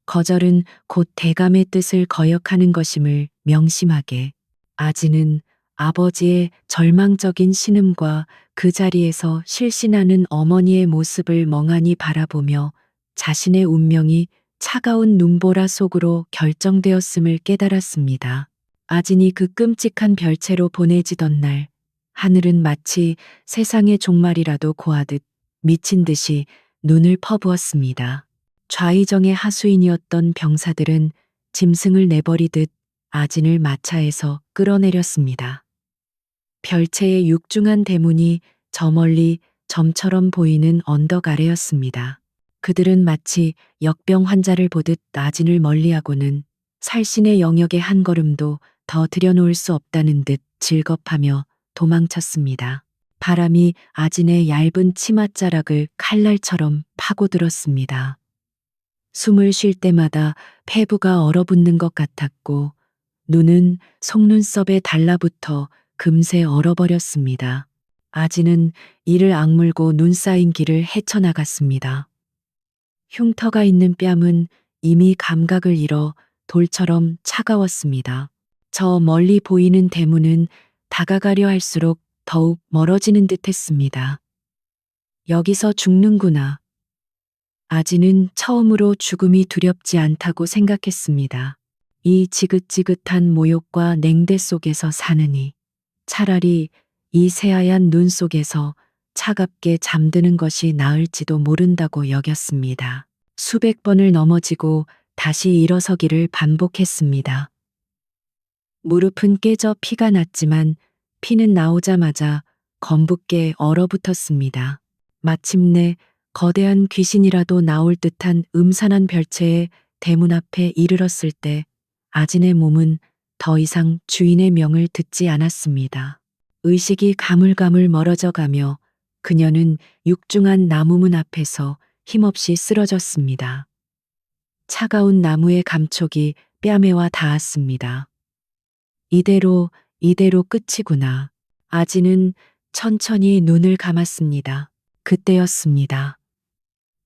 거절은 곧 대감의 뜻을 거역하는 것임을 명심하게. 아진은 아버지의 절망적인 신음과 그 자리에서 실신하는 어머니의 모습을 멍하니 바라보며 자신의 운명이 차가운 눈보라 속으로 결정되었음을 깨달았습니다. 아진이 그 끔찍한 별채로 보내지던 날, 하늘은 마치 세상의 종말이라도 고하듯 미친 듯이 눈을 퍼부었습니다. 좌의정의 하수인이었던 병사들은 짐승을 내버리듯 아진을 마차에서 끌어내렸습니다. 별채의 육중한 대문이 저 멀리 점처럼 보이는 언덕 아래였습니다. 그들은 마치 역병 환자를 보듯 아진을 멀리하고는 살신의 영역에 한 걸음도 더 들여놓을 수 없다는 듯 질겁하며 도망쳤습니다. 바람이 아진의 얇은 치맛자락을 칼날처럼 파고들었습니다. 숨을 쉴 때마다 폐부가 얼어붙는 것 같았고 눈은 속눈썹에 달라붙어 금세 얼어버렸습니다. 아진은 이를 악물고 눈 쌓인 길을 헤쳐나갔습니다. 흉터가 있는 뺨은 이미 감각을 잃어 돌처럼 차가웠습니다. 저 멀리 보이는 대문은 다가가려 할수록 더욱 멀어지는 듯 했습니다. 여기서 죽는구나. 아진은 처음으로 죽음이 두렵지 않다고 생각했습니다. 이 지긋지긋한 모욕과 냉대 속에서 사느니 차라리 이 새하얀 눈 속에서 차갑게 잠드는 것이 나을지도 모른다고 여겼습니다. 수백 번을 넘어지고 다시 일어서기를 반복했습니다. 무릎은 깨져 피가 났지만 피는 나오자마자 검붓게 얼어붙었습니다. 마침내 거대한 귀신이라도 나올 듯한 음산한 별채의 대문 앞에 이르렀을 때 아진의 몸은 더 이상 주인의 명을 듣지 않았습니다. 의식이 가물가물 멀어져 가며 그녀는 육중한 나무문 앞에서 힘없이 쓰러졌습니다. 차가운 나무의 감촉이 뺨에와 닿았습니다. 이대로 끝이구나. 아진은 천천히 눈을 감았습니다. 그때였습니다.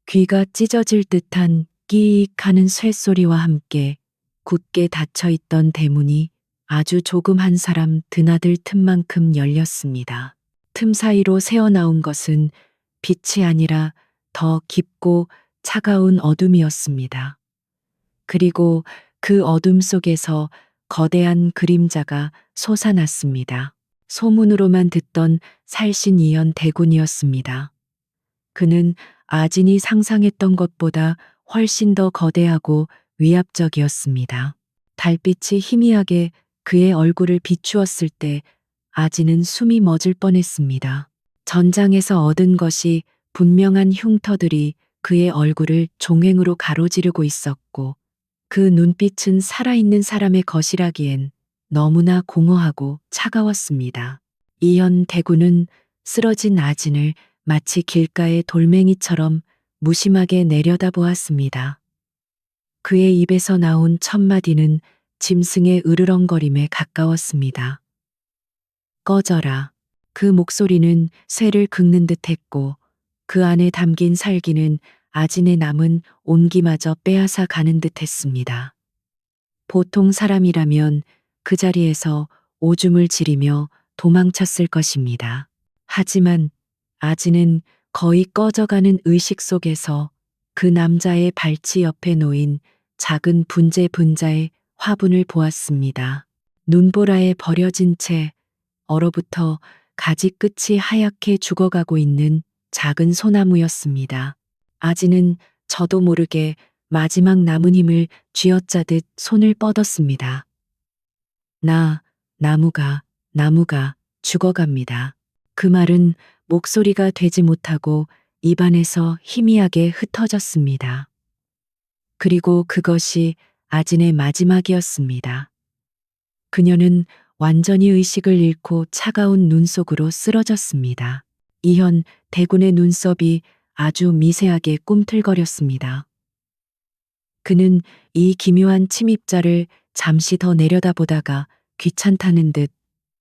귀가 찢어질 듯한 끼익 하는 쇳소리와 함께 굳게 닫혀있던 대문이 아주 조금 한 사람 드나들 틈만큼 열렸습니다. 틈 사이로 새어나온 것은 빛이 아니라 더 깊고 차가운 어둠이었습니다. 그리고 그 어둠 속에서 거대한 그림자가 솟아났습니다. 소문으로만 듣던 살신이연 대군이었습니다. 그는 아진이 상상했던 것보다 훨씬 더 거대하고 위압적이었습니다. 달빛이 희미하게 그의 얼굴을 비추었을 때 아진은 숨이 멎을 뻔했습니다. 전장에서 얻은 것이 분명한 흉터들이 그의 얼굴을 종횡으로 가로지르고 있었고 그 눈빛은 살아있는 사람의 것이라기엔 너무나 공허하고 차가웠습니다. 이현 대군은 쓰러진 아진을 마치 길가의 돌멩이처럼 무심하게 내려다보았습니다. 그의 입에서 나온 첫 마디는 짐승의 으르렁거림에 가까웠습니다. 꺼져라. 그 목소리는 쇠를 긁는 듯했고 그 안에 담긴 살기는 아진의 남은 온기마저 빼앗아 가는 듯했습니다. 보통 사람이라면 그 자리에서 오줌을 지리며 도망쳤을 것입니다. 하지만 아진은 거의 꺼져가는 의식 속에서 그 남자의 발치 옆에 놓인 작은 분자의 화분을 보았습니다. 눈보라에 버려진 채 얼어붙어 가지 끝이 하얗게 죽어가고 있는 작은 소나무였습니다. 아지는 저도 모르게 마지막 남은 힘을 쥐어짜듯 손을 뻗었습니다. 나무가 죽어갑니다. 그 말은 목소리가 되지 못하고 입안에서 희미하게 흩어졌습니다. 그리고 그것이 아진의 마지막이었습니다. 그녀는 완전히 의식을 잃고 차가운 눈 속으로 쓰러졌습니다. 이현 대군의 눈썹이 아주 미세하게 꿈틀거렸습니다. 그는 이 기묘한 침입자를 잠시 더 내려다보다가 귀찮다는 듯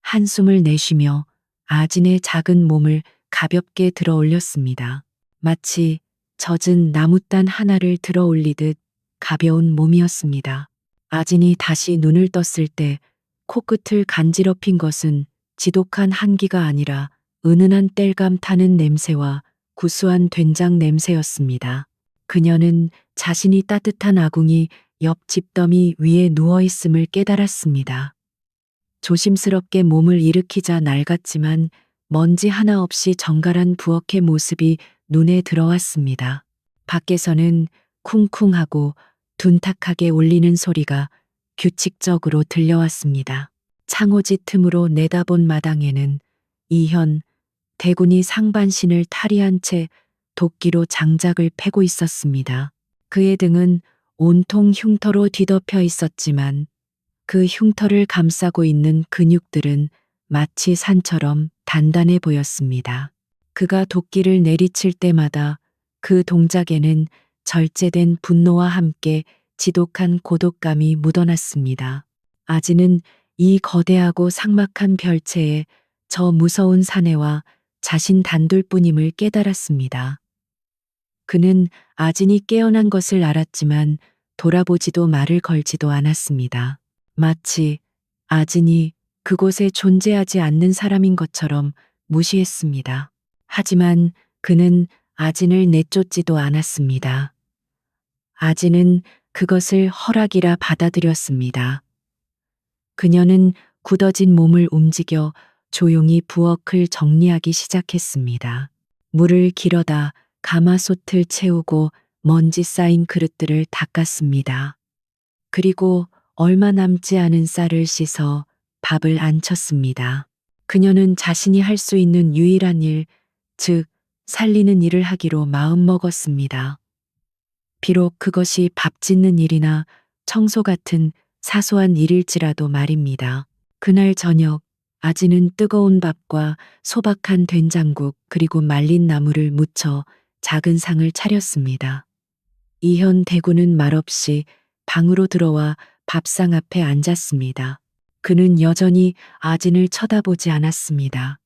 한숨을 내쉬며 아진의 작은 몸을 가볍게 들어 올렸습니다. 마치 젖은 나무단 하나를 들어 올리듯 가벼운 몸이었습니다. 아진이 다시 눈을 떴을 때 코끝을 간지럽힌 것은 지독한 한기가 아니라 은은한 땔감 타는 냄새와 구수한 된장 냄새였습니다. 그녀는 자신이 따뜻한 아궁이 옆 집더미 위에 누워 있음을 깨달았습니다. 조심스럽게 몸을 일으키자 낡았지만 먼지 하나 없이 정갈한 부엌의 모습이 눈에 들어왔습니다. 밖에서는 쿵쿵하고 둔탁하게 울리는 소리가 규칙적으로 들려왔습니다. 창호지 틈으로 내다본 마당에는 이현 대군이 상반신을 탈의한 채 도끼로 장작을 패고 있었습니다. 그의 등은 온통 흉터로 뒤덮여 있었지만 그 흉터를 감싸고 있는 근육들은 마치 산처럼 단단해 보였습니다. 그가 도끼를 내리칠 때마다 그 동작에는 절제된 분노와 함께 지독한 고독감이 묻어났습니다. 아지는 이 거대하고 삭막한 별채에 저 무서운 사내와 자신 단둘뿐임을 깨달았습니다. 그는 아진이 깨어난 것을 알았지만 돌아보지도 말을 걸지도 않았습니다. 마치 아진이 그곳에 존재하지 않는 사람인 것처럼 무시했습니다. 하지만 그는 아진을 내쫓지도 않았습니다. 아진은 그것을 허락이라 받아들였습니다. 그녀는 굳어진 몸을 움직여 조용히 부엌을 정리하기 시작했습니다. 물을 길어다 가마솥을 채우고 먼지 쌓인 그릇들을 닦았습니다. 그리고 얼마 남지 않은 쌀을 씻어 밥을 안쳤습니다. 그녀는 자신이 할 수 있는 유일한 일, 즉 살리는 일을 하기로 마음먹었습니다. 비록 그것이 밥 짓는 일이나 청소 같은 사소한 일일지라도 말입니다. 그날 저녁 아지는 뜨거운 밥과 소박한 된장국 그리고 말린 나물을 무쳐 작은 상을 차렸습니다. 이현 대군은 말없이 방으로 들어와 밥상 앞에 앉았습니다. 그는 여전히 아진을 쳐다보지 않았습니다.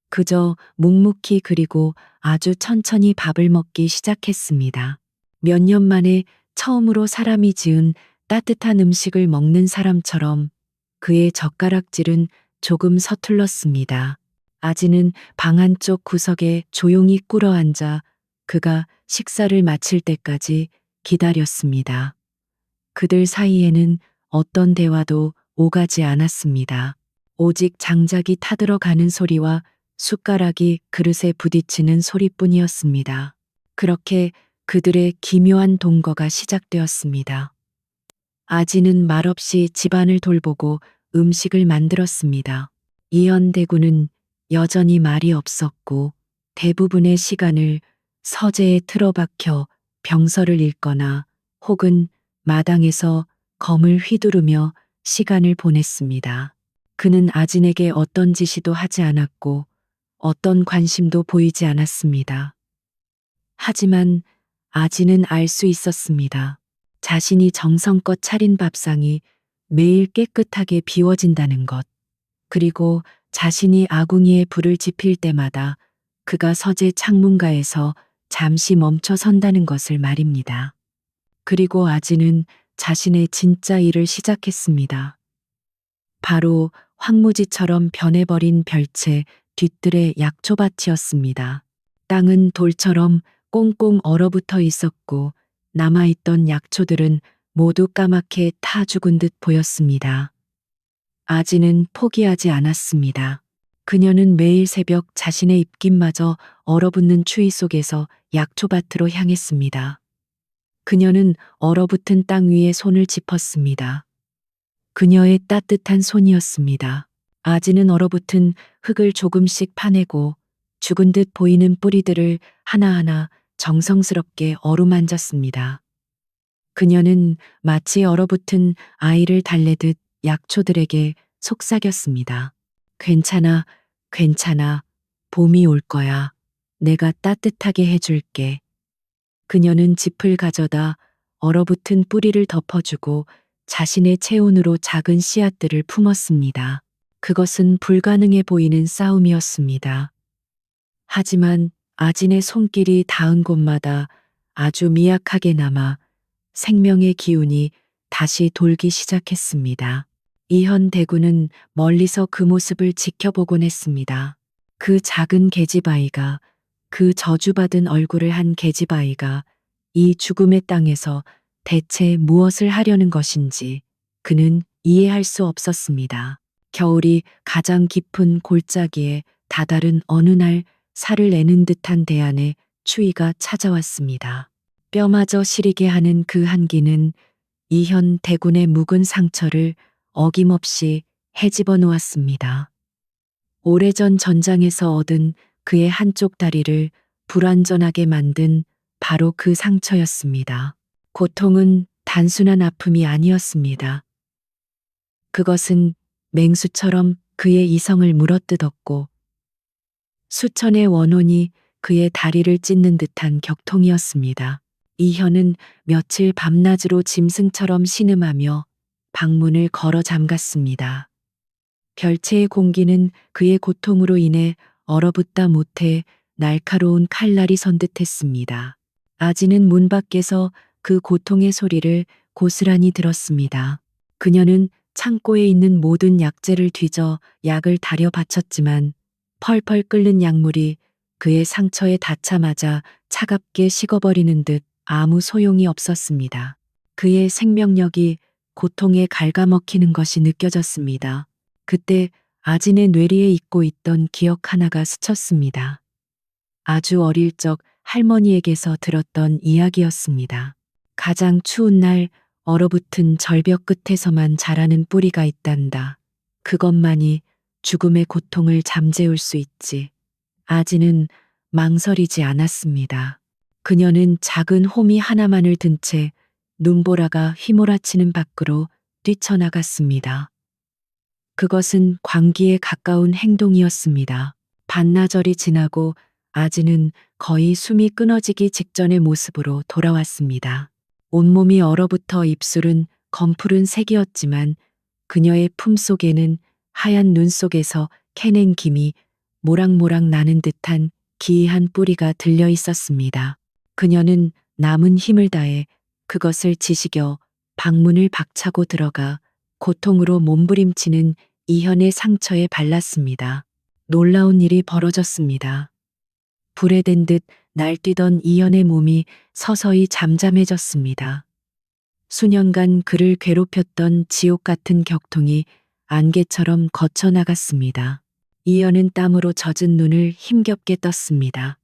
그저 묵묵히 그리고 아주 천천히 밥을 먹기 시작했습니다. 몇 년 만에 처음으로 사람이 지은 따뜻한 음식을 먹는 사람처럼 그의 젓가락질은 조금 서툴렀습니다. 아지는 방 한쪽 구석에 조용히 꿇어앉아 그가 식사를 마칠 때까지 기다렸습니다. 그들 사이에는 어떤 대화도 오가지 않았습니다. 오직 장작이 타들어가는 소리와 숟가락이 그릇에 부딪히는 소리뿐이었습니다. 그렇게 그들의 기묘한 동거가 시작되었습니다. 아지는 말없이 집안을 돌보고 음식을 만들었습니다. 이현 대군은 여전히 말이 없었고 대부분의 시간을 서재에 틀어박혀 병서를 읽거나 혹은 마당에서 검을 휘두르며 시간을 보냈습니다. 그는 아진에게 어떤 지시도 하지 않았고 어떤 관심도 보이지 않았습니다. 하지만 아진은 알 수 있었습니다. 자신이 정성껏 차린 밥상이 매일 깨끗하게 비워진다는 것. 그리고 자신이 아궁이에 불을 지필 때마다 그가 서재 창문가에서 잠시 멈춰 선다는 것을 말입니다. 그리고 아진은 자신의 진짜 일을 시작했습니다. 바로 황무지처럼 변해버린 별채 뒤뜰의 약초밭이었습니다. 땅은 돌처럼 꽁꽁 얼어붙어 있었고 남아있던 약초들은 모두 까맣게 타 죽은 듯 보였습니다. 아지는 포기하지 않았습니다. 그녀는 매일 새벽 자신의 입김마저 얼어붙는 추위 속에서 약초밭으로 향했습니다. 그녀는 얼어붙은 땅 위에 손을 짚었습니다. 그녀의 따뜻한 손이었습니다. 아지는 얼어붙은 흙을 조금씩 파내고 죽은 듯 보이는 뿌리들을 하나하나 정성스럽게 어루만졌습니다. 그녀는 마치 얼어붙은 아이를 달래듯 약초들에게 속삭였습니다. 괜찮아, 괜찮아. 봄이 올 거야. 내가 따뜻하게 해줄게. 그녀는 짚을 가져다 얼어붙은 뿌리를 덮어주고 자신의 체온으로 작은 씨앗들을 품었습니다. 그것은 불가능해 보이는 싸움이었습니다. 하지만 아진의 손길이 닿은 곳마다 아주 미약하게 남아 생명의 기운이 다시 돌기 시작했습니다. 이현 대군은 멀리서 그 모습을 지켜보곤 했습니다. 그 작은 계집아이가, 그 저주받은 얼굴을 한 계집아이가 이 죽음의 땅에서 대체 무엇을 하려는 것인지 그는 이해할 수 없었습니다. 겨울이 가장 깊은 골짜기에 다다른 어느 날 살을 내는 듯한 대안에 추위가 찾아왔습니다. 뼈마저 시리게 하는 그 한기는 이현 대군의 묵은 상처를 어김없이 헤집어 놓았습니다. 오래전 전장에서 얻은 그의 한쪽 다리를 불완전하게 만든 바로 그 상처였습니다. 고통은 단순한 아픔이 아니었습니다. 그것은 맹수처럼 그의 이성을 물어뜯었고 수천의 원혼이 그의 다리를 찢는 듯한 격통이었습니다. 이현은 며칠 밤낮으로 짐승처럼 신음하며 방문을 걸어 잠갔습니다. 별채의 공기는 그의 고통으로 인해 얼어붙다 못해 날카로운 칼날이 선듯했습니다. 아지는 문 밖에서 그 고통의 소리를 고스란히 들었습니다. 그녀는 창고에 있는 모든 약재를 뒤져 약을 다려 바쳤지만 펄펄 끓는 약물이 그의 상처에 닿자마자 차갑게 식어버리는 듯 아무 소용이 없었습니다. 그의 생명력이 고통에 갉아먹히는 것이 느껴졌습니다. 그때 아진의 뇌리에 잊고 있던 기억 하나가 스쳤습니다. 아주 어릴 적 할머니에게서 들었던 이야기였습니다. 가장 추운 날 얼어붙은 절벽 끝에서만 자라는 뿌리가 있단다. 그것만이 죽음의 고통을 잠재울 수 있지. 아지는 망설이지 않았습니다. 그녀는 작은 호미 하나만을 든 채 눈보라가 휘몰아치는 밖으로 뛰쳐나갔습니다. 그것은 광기에 가까운 행동이었습니다. 반나절이 지나고 아지는 거의 숨이 끊어지기 직전의 모습으로 돌아왔습니다. 온몸이 얼어붙어 입술은 검푸른 색이었지만 그녀의 품속에는 하얀 눈 속에서 캐낸 김이 모락모락 나는 듯한 기이한 뿌리가 들려 있었습니다. 그녀는 남은 힘을 다해 그것을 지식여 방문을 박차고 들어가 고통으로 몸부림치는 이현의 상처에 발랐습니다. 놀라운 일이 벌어졌습니다. 불에 댄 듯 날뛰던 이현의 몸이 서서히 잠잠해졌습니다. 수년간 그를 괴롭혔던 지옥 같은 격통이 안개처럼 거쳐나갔습니다. 이현은 땀으로 젖은 눈을 힘겹게 떴습니다.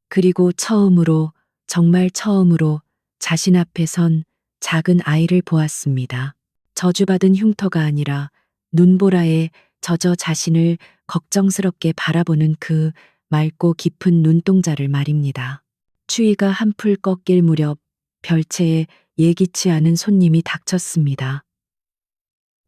그리고 처음으로, 정말 처음으로 자신 앞에 선 작은 아이를 보았습니다. 저주받은 흉터가 아니라 눈보라에 젖어 자신을 걱정스럽게 바라보는 그 맑고 깊은 눈동자를 말입니다. 추위가 한풀 꺾일 무렵 별채에 예기치 않은 손님이 닥쳤습니다.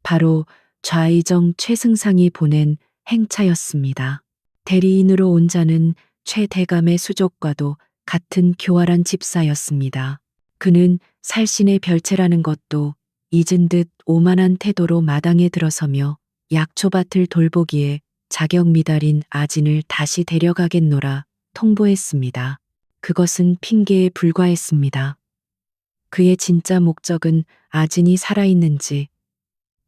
바로 좌의정 최승상이 보낸 행차였습니다. 대리인으로 온 자는 최 대감의 수족과도 같은 교활한 집사였습니다. 그는 살신의 별채라는 것도 잊은 듯 오만한 태도로 마당에 들어서며 약초밭을 돌보기에 자격 미달인 아진을 다시 데려가겠노라 통보했습니다. 그것은 핑계에 불과했습니다. 그의 진짜 목적은 아진이 살아있는지,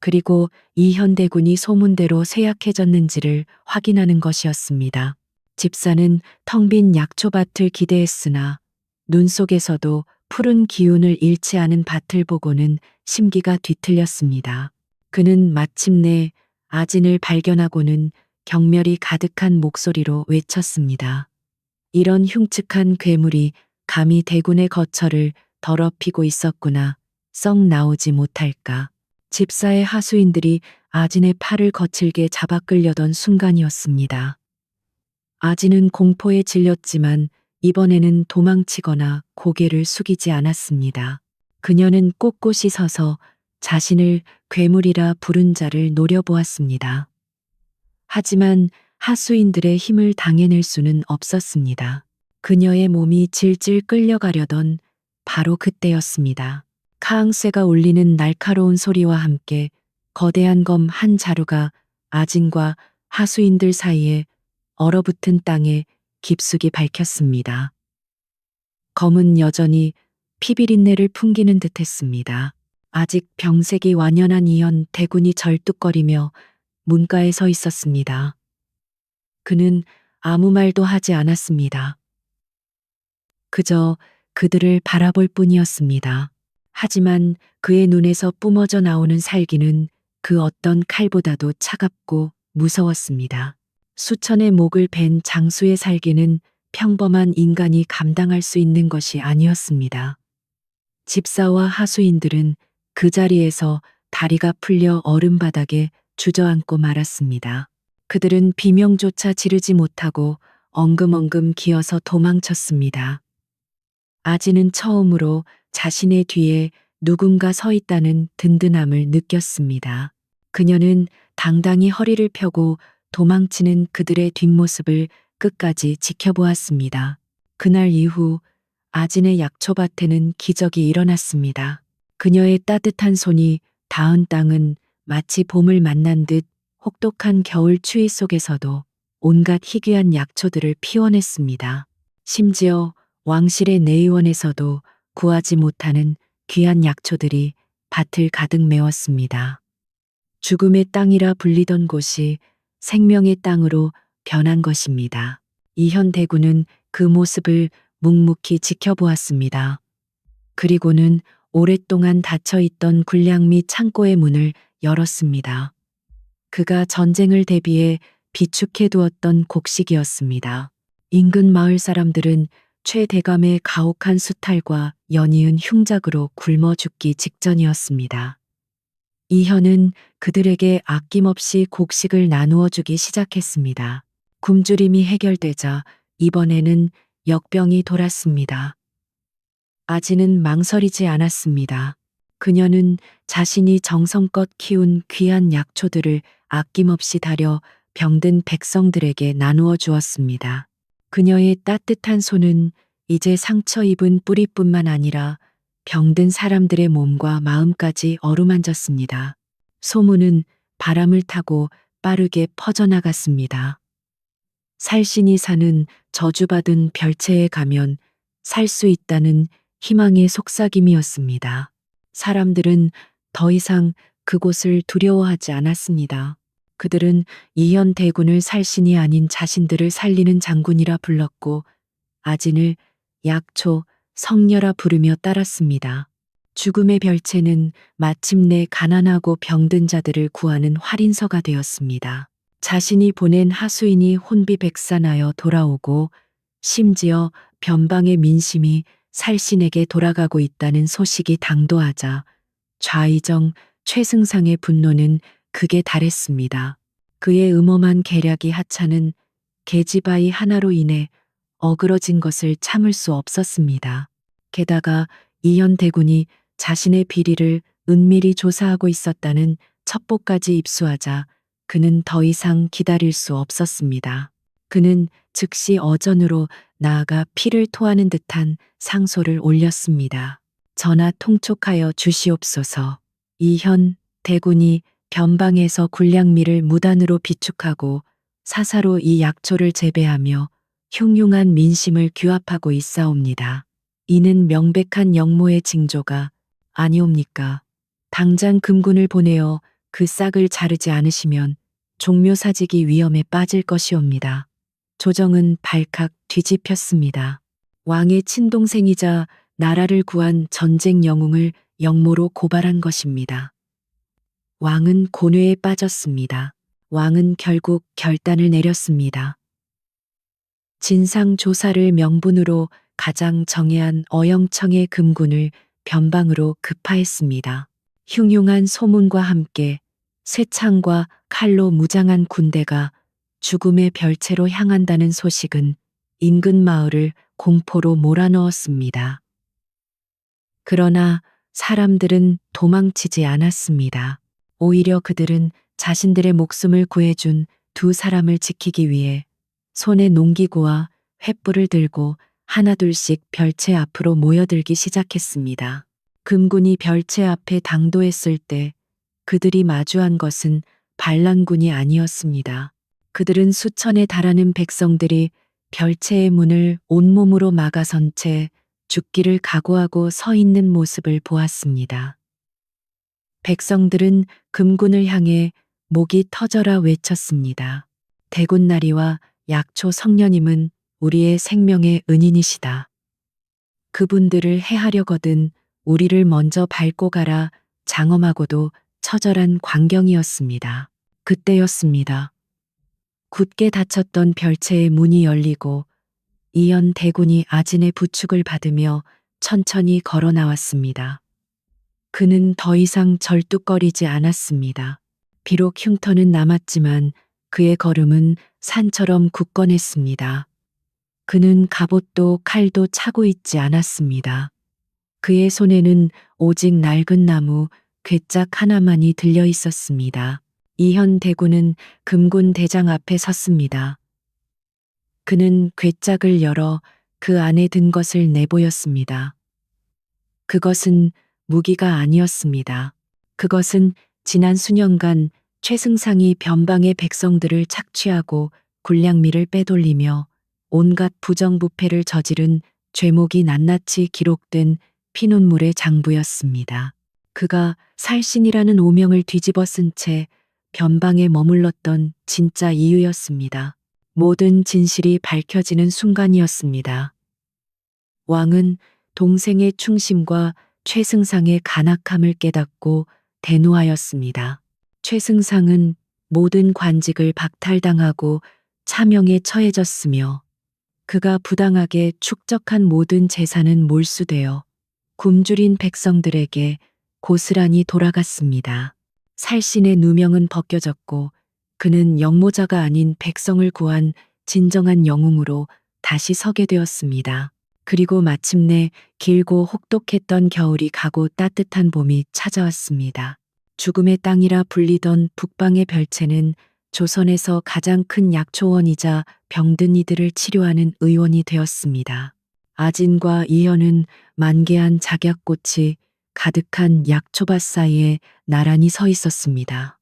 그리고 이현대군이 소문대로 쇠약해졌는지를 확인하는 것이었습니다. 집사는 텅 빈 약초밭을 기대했으나 눈 속에서도 푸른 기운을 잃지 않은 밭을 보고는 심기가 뒤틀렸습니다. 그는 마침내 아진을 발견하고는 경멸이 가득한 목소리로 외쳤습니다. 이런 흉측한 괴물이 감히 대군의 거처를 더럽히고 있었구나. 썩 나오지 못할까. 집사의 하수인들이 아진의 팔을 거칠게 잡아 끌려던 순간이었습니다. 아진은 공포에 질렸지만 이번에는 도망치거나 고개를 숙이지 않았습니다. 그녀는 꼿꼿이 서서 자신을 괴물이라 부른 자를 노려보았습니다. 하지만 하수인들의 힘을 당해낼 수는 없었습니다. 그녀의 몸이 질질 끌려가려던 바로 그때였습니다. 카앙쇠가 울리는 날카로운 소리와 함께 거대한 검 한 자루가 아진과 하수인들 사이에 얼어붙은 땅에 깊숙이 밝혔습니다. 검은 여전히 피비린내를 풍기는 듯했습니다. 아직 병색이 완연한 이현 대군이 절뚝거리며 문가에 서 있었습니다. 그는 아무 말도 하지 않았습니다. 그저 그들을 바라볼 뿐이었습니다. 하지만 그의 눈에서 뿜어져 나오는 살기는 그 어떤 칼보다도 차갑고 무서웠습니다. 수천의 목을 벤 장수의 살기는 평범한 인간이 감당할 수 있는 것이 아니었습니다. 집사와 하수인들은 그 자리에서 다리가 풀려 얼음바닥에 주저앉고 말았습니다. 그들은 비명조차 지르지 못하고 엉금엉금 기어서 도망쳤습니다. 아지는 처음으로 자신의 뒤에 누군가 서 있다는 든든함을 느꼈습니다. 그녀는 당당히 허리를 펴고 도망치는 그들의 뒷모습을 끝까지 지켜보았습니다. 그날 이후 아진의 약초밭에는 기적이 일어났습니다. 그녀의 따뜻한 손이 닿은 땅은 마치 봄을 만난 듯 혹독한 겨울 추위 속에서도 온갖 희귀한 약초들을 피워냈습니다. 심지어 왕실의 내의원에서도 구하지 못하는 귀한 약초들이 밭을 가득 메웠습니다. 죽음의 땅이라 불리던 곳이 생명의 땅으로 변한 것입니다. 이현 대군은 그 모습을 묵묵히 지켜보았습니다. 그리고는 오랫동안 닫혀있던 군량 및 창고의 문을 열었습니다. 그가 전쟁을 대비해 비축해 두었던 곡식이었습니다. 인근 마을 사람들은 최대감의 가혹한 수탈과 연이은 흉작으로 굶어 죽기 직전이었습니다. 이현은 그들에게 아낌없이 곡식을 나누어 주기 시작했습니다. 굶주림이 해결되자 이번에는 역병이 돌았습니다. 아지는 망설이지 않았습니다. 그녀는 자신이 정성껏 키운 귀한 약초들을 아낌없이 다려 병든 백성들에게 나누어 주었습니다. 그녀의 따뜻한 손은 이제 상처 입은 뿌리뿐만 아니라 병든 사람들의 몸과 마음까지 어루만졌습니다. 소문은 바람을 타고 빠르게 퍼져나갔습니다. 살신이 사는 저주받은 별채에 가면 살 수 있다는 희망의 속삭임이었습니다. 사람들은 더 이상 그곳을 두려워하지 않았습니다. 그들은 이현 대군을 살신이 아닌 자신들을 살리는 장군이라 불렀고 아진을 약초, 성녀라 부르며 따랐습니다. 죽음의 별채는 마침내 가난하고 병든 자들을 구하는 활인서가 되었습니다. 자신이 보낸 하수인이 혼비백산하여 돌아오고 심지어 변방의 민심이 살신에게 돌아가고 있다는 소식이 당도하자 좌의정 최승상의 분노는 극에 달했습니다. 그의 음험한 계략이 하찮은 계집아이 하나로 인해 어그러진 것을 참을 수 없었습니다. 게다가 이현 대군이 자신의 비리를 은밀히 조사하고 있었다는 첩보까지 입수하자 그는 더 이상 기다릴 수 없었습니다. 그는 즉시 어전으로 나아가 피를 토하는 듯한 상소를 올렸습니다. 전하 통촉하여 주시옵소서. 이현 대군이 변방에서 군량미를 무단으로 비축하고 사사로 이 약초를 재배하며 흉흉한 민심을 규합하고 있사옵니다. 이는 명백한 역모의 징조가 아니옵니까? 당장 금군을 보내어 그 싹을 자르지 않으시면 종묘사직이 위험에 빠질 것이옵니다. 조정은 발칵 뒤집혔습니다. 왕의 친동생이자 나라를 구한 전쟁 영웅을 역모로 고발한 것입니다. 왕은 곤회에 빠졌습니다. 왕은 결국 결단을 내렸습니다. 진상 조사를 명분으로 가장 정예한 어영청의 금군을 변방으로 급파했습니다. 흉흉한 소문과 함께 쇠창과 칼로 무장한 군대가 죽음의 별채로 향한다는 소식은 인근 마을을 공포로 몰아넣었습니다. 그러나 사람들은 도망치지 않았습니다. 오히려 그들은 자신들의 목숨을 구해준 두 사람을 지키기 위해 손에 농기구와 횃불을 들고 하나둘씩 별채 앞으로 모여들기 시작했습니다. 금군이 별채 앞에 당도했을 때 그들이 마주한 것은 반란군이 아니었습니다. 그들은 수천에 달하는 백성들이 별채의 문을 온몸으로 막아선 채 죽기를 각오하고 서 있는 모습을 보았습니다. 백성들은 금군을 향해 목이 터져라 외쳤습니다. 대군나리와 약초 성녀님은 우리의 생명의 은인이시다. 그분들을 해하려거든 우리를 먼저 밟고 가라 장엄하고도 처절한 광경이었습니다. 그때였습니다. 굳게 닫혔던 별채의 문이 열리고 이현 대군이 아진의 부축을 받으며 천천히 걸어 나왔습니다. 그는 더 이상 절뚝거리지 않았습니다. 비록 흉터는 남았지만 그의 걸음은 산처럼 굳건했습니다. 그는 갑옷도 칼도 차고 있지 않았습니다. 그의 손에는 오직 낡은 나무 괴짝 하나만이 들려 있었습니다. 이현 대군은 금군 대장 앞에 섰습니다. 그는 괴짝을 열어 그 안에 든 것을 내보였습니다. 그것은 무기가 아니었습니다. 그것은 지난 수년간 최승상이 변방의 백성들을 착취하고 군량미를 빼돌리며 온갖 부정부패를 저지른 죄목이 낱낱이 기록된 피눈물의 장부였습니다. 그가 살신이라는 오명을 뒤집어 쓴 채 변방에 머물렀던 진짜 이유였습니다. 모든 진실이 밝혀지는 순간이었습니다. 왕은 동생의 충심과 최승상의 간악함을 깨닫고 대노하였습니다. 최승상은 모든 관직을 박탈당하고 차명에 처해졌으며 그가 부당하게 축적한 모든 재산은 몰수되어 굶주린 백성들에게 고스란히 돌아갔습니다. 살신의 누명은 벗겨졌고 그는 영모자가 아닌 백성을 구한 진정한 영웅으로 다시 서게 되었습니다. 그리고 마침내 길고 혹독했던 겨울이 가고 따뜻한 봄이 찾아왔습니다. 죽음의 땅이라 불리던 북방의 별채는 조선에서 가장 큰 약초원이자 병든 이들을 치료하는 의원이 되었습니다. 아진과 이현은 만개한 작약꽃이 가득한 약초밭 사이에 나란히 서 있었습니다.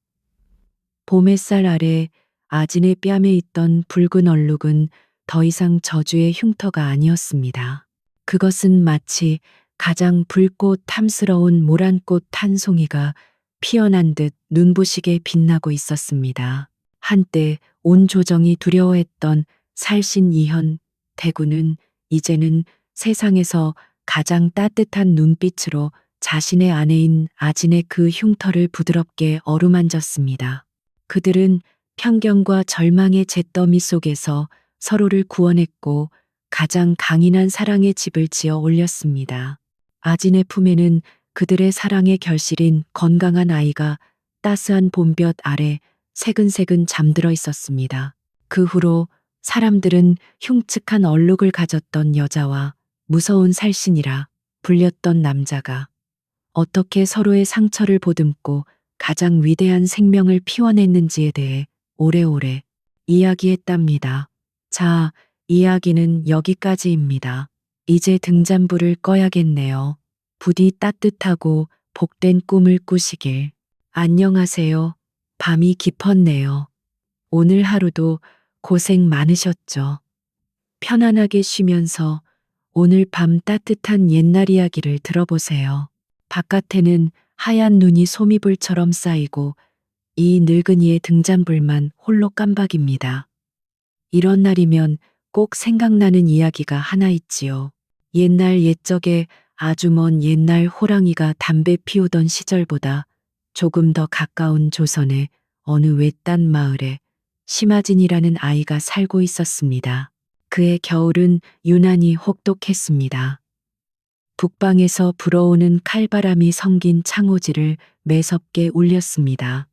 봄 햇살 아래 아진의 뺨에 있던 붉은 얼룩은 더 이상 저주의 흉터가 아니었습니다. 그것은 마치 가장 붉고 탐스러운 모란꽃 한 송이가 피어난 듯 눈부시게 빛나고 있었습니다. 한때 온 조정이 두려워했던 살신 이현 대군은 이제는 세상에서 가장 따뜻한 눈빛으로 자신의 아내인 아진의 그 흉터를 부드럽게 어루만졌습니다. 그들은 편견과 절망의 잿더미 속에서 서로를 구원했고 가장 강인한 사랑의 집을 지어 올렸습니다. 아진의 품에는 그들의 사랑의 결실인 건강한 아이가 따스한 봄볕 아래 새근새근 잠들어 있었습니다. 그 후로 사람들은 흉측한 얼룩을 가졌던 여자와 무서운 살신이라 불렸던 남자가 어떻게 서로의 상처를 보듬고 가장 위대한 생명을 피워냈는지에 대해 오래오래 이야기했답니다. 자, 이야기는 여기까지입니다. 이제 등잔불을 꺼야겠네요. 부디 따뜻하고 복된 꿈을 꾸시길. 안녕하세요. 밤이 깊었네요. 오늘 하루도 고생 많으셨죠. 편안하게 쉬면서 오늘 밤 따뜻한 옛날 이야기를 들어보세요. 바깥에는 하얀 눈이 소미불처럼 쌓이고 이 늙은이의 등잔불만 홀로 깜박입니다. 이런 날이면 꼭 생각나는 이야기가 하나 있지요. 옛날 옛적에 아주 먼 옛날 호랑이가 담배 피우던 시절보다 조금 더 가까운 조선에 어느 외딴 마을에 심아진이라는 아이가 살고 있었습니다. 그의 겨울은 유난히 혹독했습니다. 북방에서 불어오는 칼바람이 성긴 창호지를 매섭게 울렸습니다.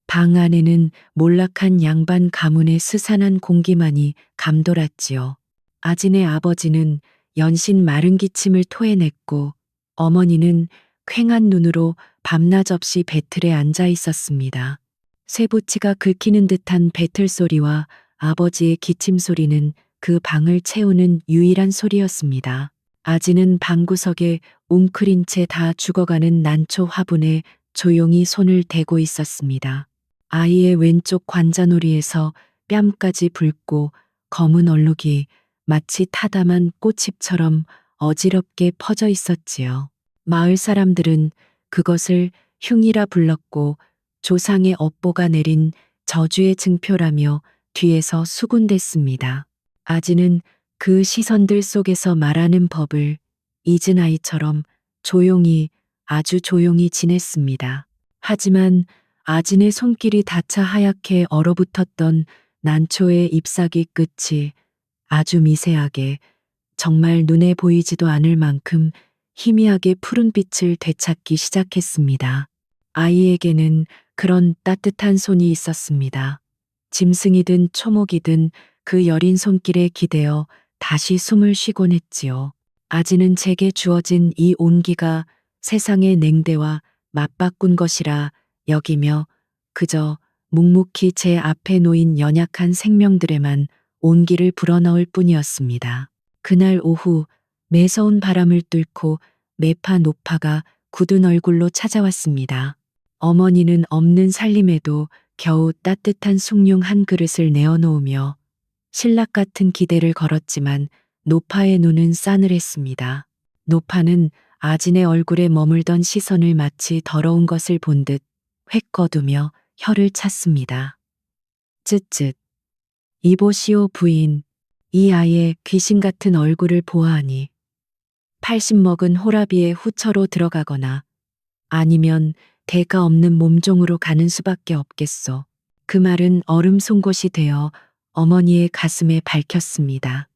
방 안에는 몰락한 양반 가문의 스산한 공기만이 감돌았지요. 아진의 아버지는 연신 마른 기침을 토해냈고 어머니는 퀭한 눈으로 밤낮 없이 배틀에 앉아 있었습니다. 쇠붙이가 긁히는 듯한 배틀 소리와 아버지의 기침 소리는 그 방을 채우는 유일한 소리였습니다. 아진은 방구석에 웅크린 채 다 죽어가는 난초 화분에 조용히 손을 대고 있었습니다. 아이의 왼쪽 관자놀이에서 뺨까지 붉고 검은 얼룩이 마치 타담한 꽃잎처럼 어지럽게 퍼져 있었지요. 마을 사람들은 그것을 흉이라 불렀고 조상의 업보가 내린 저주의 증표라며 뒤에서 수군댔습니다. 아지는 그 시선들 속에서 말하는 법을 잊은 아이처럼 조용히 아주 조용히 지냈습니다. 하지만 아진의 손길이 닿자 하얗게 얼어붙었던 난초의 잎사귀 끝이 아주 미세하게 정말 눈에 보이지도 않을 만큼 희미하게 푸른 빛을 되찾기 시작했습니다. 아이에게는 그런 따뜻한 손이 있었습니다. 짐승이든 초목이든 그 여린 손길에 기대어 다시 숨을 쉬곤 했지요. 아지는 제게 주어진 이 온기가 세상의 냉대와 맞바꾼 것이라 여기며 그저 묵묵히 제 앞에 놓인 연약한 생명들에만 온기를 불어넣을 뿐이었습니다. 그날 오후 매서운 바람을 뚫고 매파 노파가 굳은 얼굴로 찾아왔습니다. 어머니는 없는 살림에도 겨우 따뜻한 숭늉 한 그릇을 내어놓으며 신락 같은 기대를 걸었지만 노파의 눈은 싸늘했습니다. 노파는 아진의 얼굴에 머물던 시선을 마치 더러운 것을 본 듯 획 거두며 혀를 찼습니다. 쯧쯧. 이보시오 부인. 이 아이의 귀신 같은 얼굴을 보아하니 80 먹은 호라비의 후처로 들어가거나 아니면 대가 없는 몸종으로 가는 수밖에 없겠소. 그 말은 얼음 송곳이 되어 어머니의 가슴에 밝혔습니다.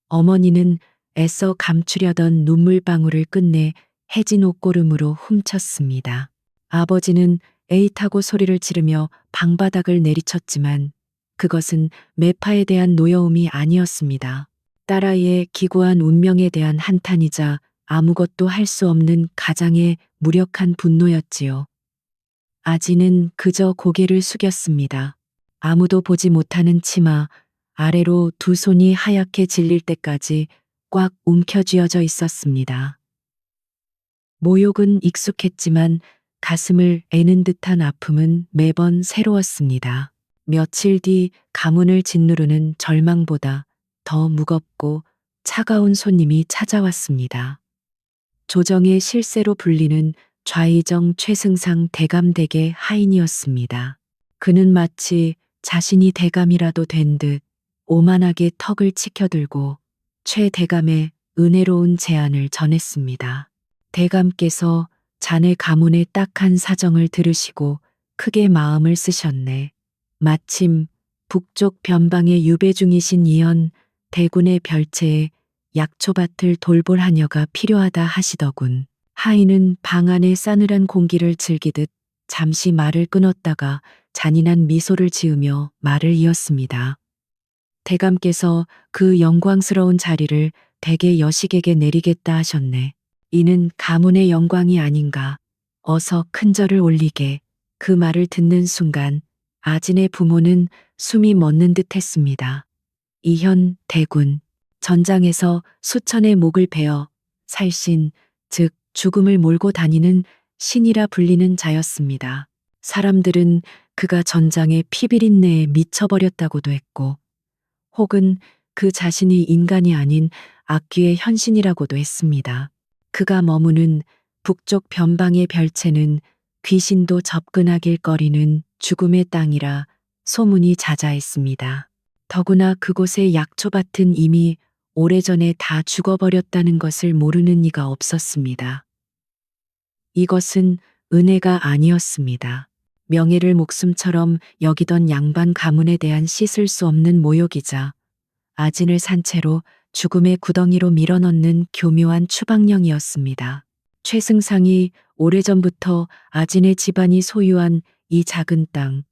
어머니는 애써 감추려던 눈물방울을 끝내 해진 옷고름으로 훔쳤습니다. 아버지는 에잇하고 소리를 지르며 방바닥을 내리쳤지만 그것은 매파에 대한 노여움이 아니었습니다. 딸아이의 기구한 운명에 대한 한탄이자 아무것도 할 수 없는 가장의 무력한 분노였지요. 아지는 그저 고개를 숙였습니다. 아무도 보지 못하는 치마 아래로 두 손이 하얗게 질릴 때까지 꽉 움켜쥐어져 있었습니다. 모욕은 익숙했지만 가슴을 애는 듯한 아픔은 매번 새로웠습니다. 며칠 뒤 가문을 짓누르는 절망보다 더 무겁고 차가운 손님이 찾아왔습니다. 조정의 실세로 불리는 좌의정 최승상 대감댁의 하인이었습니다. 그는 마치 자신이 대감이라도 된 듯 오만하게 턱을 치켜들고 최 대감의 은혜로운 제안을 전했습니다. 대감께서 자네 가문의 딱한 사정을 들으시고 크게 마음을 쓰셨네. 마침 북쪽 변방에 유배 중이신 이연 대군의 별채에 약초밭을 돌볼 하녀가 필요하다 하시더군. 하인은 방 안의 싸늘한 공기를 즐기듯 잠시 말을 끊었다가 잔인한 미소를 지으며 말을 이었습니다. 대감께서 그 영광스러운 자리를 대개 여식에게 내리겠다 하셨네. 이는 가문의 영광이 아닌가. 어서 큰절을 올리게. 그 말을 듣는 순간 아진의 부모는 숨이 멎는 듯 했습니다. 이현 대군. 전장에서 수천의 목을 베어 살신, 즉 죽음을 몰고 다니는 신이라 불리는 자였습니다. 사람들은 그가 전장의 피비린내에 미쳐버렸다고도 했고, 혹은 그 자신이 인간이 아닌 악귀의 현신이라고도 했습니다. 그가 머무는 북쪽 변방의 별채는 귀신도 접근하길 거리는 죽음의 땅이라 소문이 자자했습니다. 더구나 그곳의 약초밭은 이미 오래전에 다 죽어버렸다는 것을 모르는 이가 없었습니다. 이것은 은혜가 아니었습니다. 명예를 목숨처럼 여기던 양반 가문에 대한 씻을 수 없는 모욕이자 아진을 산채로 죽음의 구덩이로 밀어넣는 교묘한 추방령이었습니다. 최승상이 오래전부터 아진의 집안이 소유한 이 작은 땅,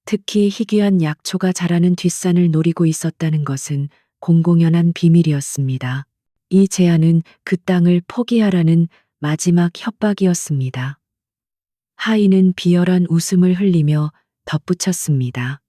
특히 희귀한 약초가 자라는 뒷산을 노리고 있었다는 것은 공공연한 비밀이었습니다. 이 제안은 그 땅을 포기하라는 마지막 협박이었습니다. 하인은 비열한 웃음을 흘리며 덧붙였습니다.